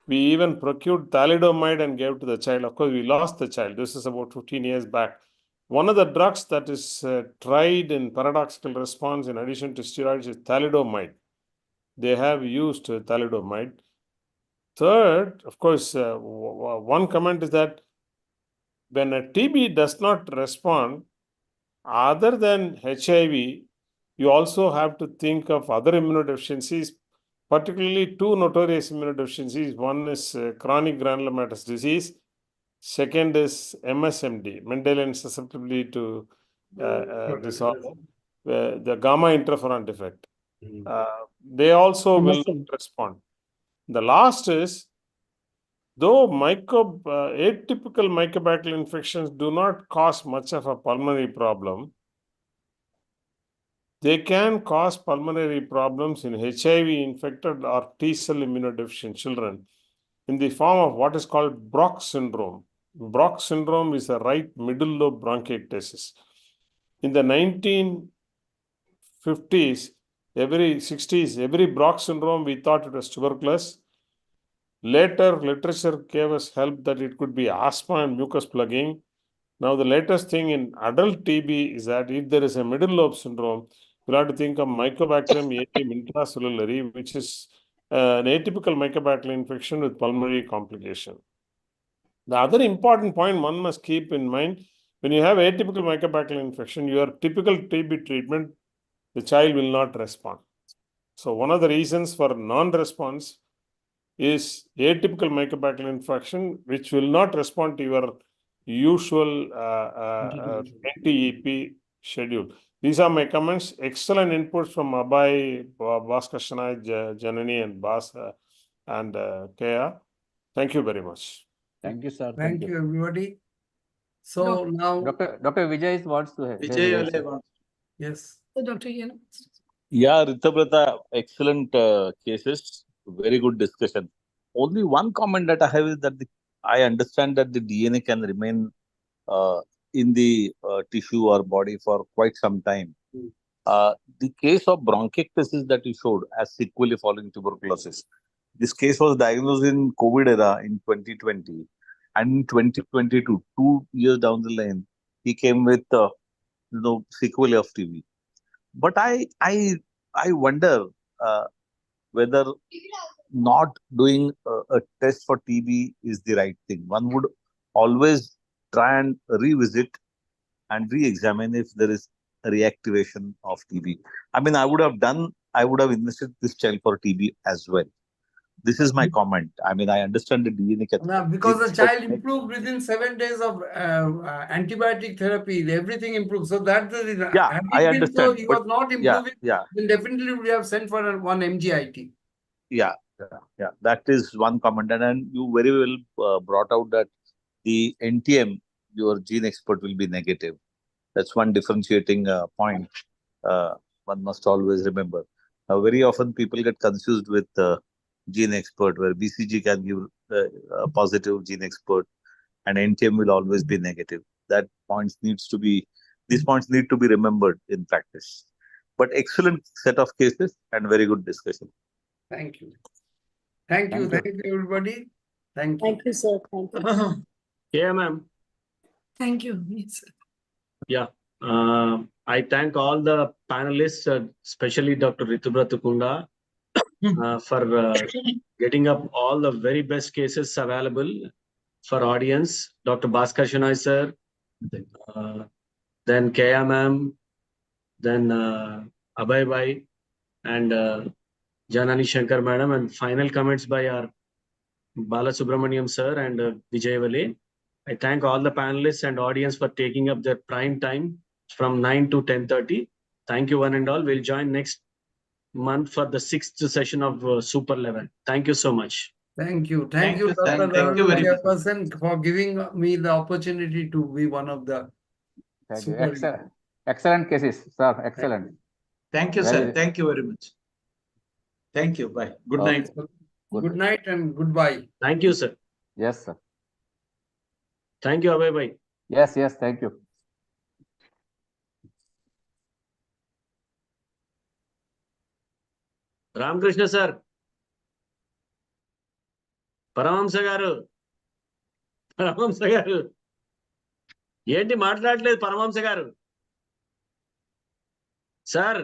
we even procured thalidomide and gave to the child. Of course, we lost the child. This is about 15 years back. One of the drugs that is tried in paradoxical response in addition to steroids is thalidomide. They have used thalidomide. Third, of course, one comment is that when a TB does not respond, other than HIV, you also have to think of other immunodeficiencies, particularly two notorious immunodeficiencies. One is chronic granulomatous disease. Second is MSMD, Mendelian susceptibility to disorder, the gamma interferon defect. They also will not respond. The last is, though atypical mycobacterial infections do not cause much of a pulmonary problem, they can cause pulmonary problems in HIV-infected or T-cell immunodeficient children in the form of what is called Brock syndrome. Brock syndrome is a right middle lobe bronchiectasis. In the 1950s, 60s, every Brock syndrome, we thought it was tuberculosis. Later, literature gave us help that it could be asthma and mucus plugging. Now, the latest thing in adult TB is that if there is a middle lobe syndrome, we'll have to think of Mycobacterium avium intracellulare, which is an atypical mycobacterial infection with pulmonary complication. The other important point one must keep in mind, when you have atypical mycobacterial infection, your typical TB treatment, the child will not respond. So one of the reasons for non-response is atypical mycobacterial infection, which will not respond to your usual NTEP schedule. These are my comments. Excellent inputs from Abhay, Bhaskar, Janani, and Bas and Kaya. Thank you very much. Thank you, sir. Thank you, everybody. So now, Dr. Vijay wants to have. yes. So Dr. Ian. Yeah, Ritabrata, excellent cases, very good discussion. Only one comment that I have is that I understand that the DNA can remain in the tissue or body for quite some time. The case of bronchiectasis that you showed as sequelae following tuberculosis, this case was diagnosed in COVID era in 2020, and in 2022, 2 years down the line, he came with sequelae of TB. But I wonder whether not doing a test for TB is the right thing. One would always try and revisit and re-examine if there is a reactivation of TB. I mean, I would have invested this child for TB as well. This is my comment. I mean, I understand the DNA. Now, because the child improved within 7 days of antibiotic therapy, everything improved. So that's the reason. Yeah, Had I it been so understand. he But was not improving, yeah. then definitely we have sent for one MGIT. Yeah. That is one comment. And then you very well brought out that the NTM, your gene expert, will be negative. That's one differentiating point one must always remember. Very often people get confused with gene expert, where BCG can give a positive gene expert and NTM will always be negative. These points need to be remembered in practice. But excellent set of cases and very good discussion. Thank you. Thank you, everybody. Thank you. Thank you, sir. Thank you. Yeah, ma'am. Thank you. Yes, sir. Yeah. I thank all the panelists, especially Dr. Ritubrata Kunda, for getting up all the very best cases available for audience. Dr. Bhaskar Shenoy sir, then Kaya ma'am, then Abhay bhai, and Janani Shankar madam, and final comments by our Balasubramaniam sir and Vijay Vale. I thank all the panelists and audience for taking up their prime time from 9 to 10:30. Thank you one and all. We'll join next month for the 6th session of Super 11. Thank you so much. Thank you. Thank you, Dr. Thank you very much. Chairperson, for giving me the opportunity to be one of the Thank you. Excellent cases, sir. Excellent. Thank you, sir. Thank you very much. Thank you. Bye. Good night. Good night and goodbye. Thank you, sir. Yes, sir. Thank you, Abhay bhai. Yes, thank you. Ramakrishna sir, Paramahamsa garu ఏంటి మాట్లాడలేదు పరమహంస గారు? Sir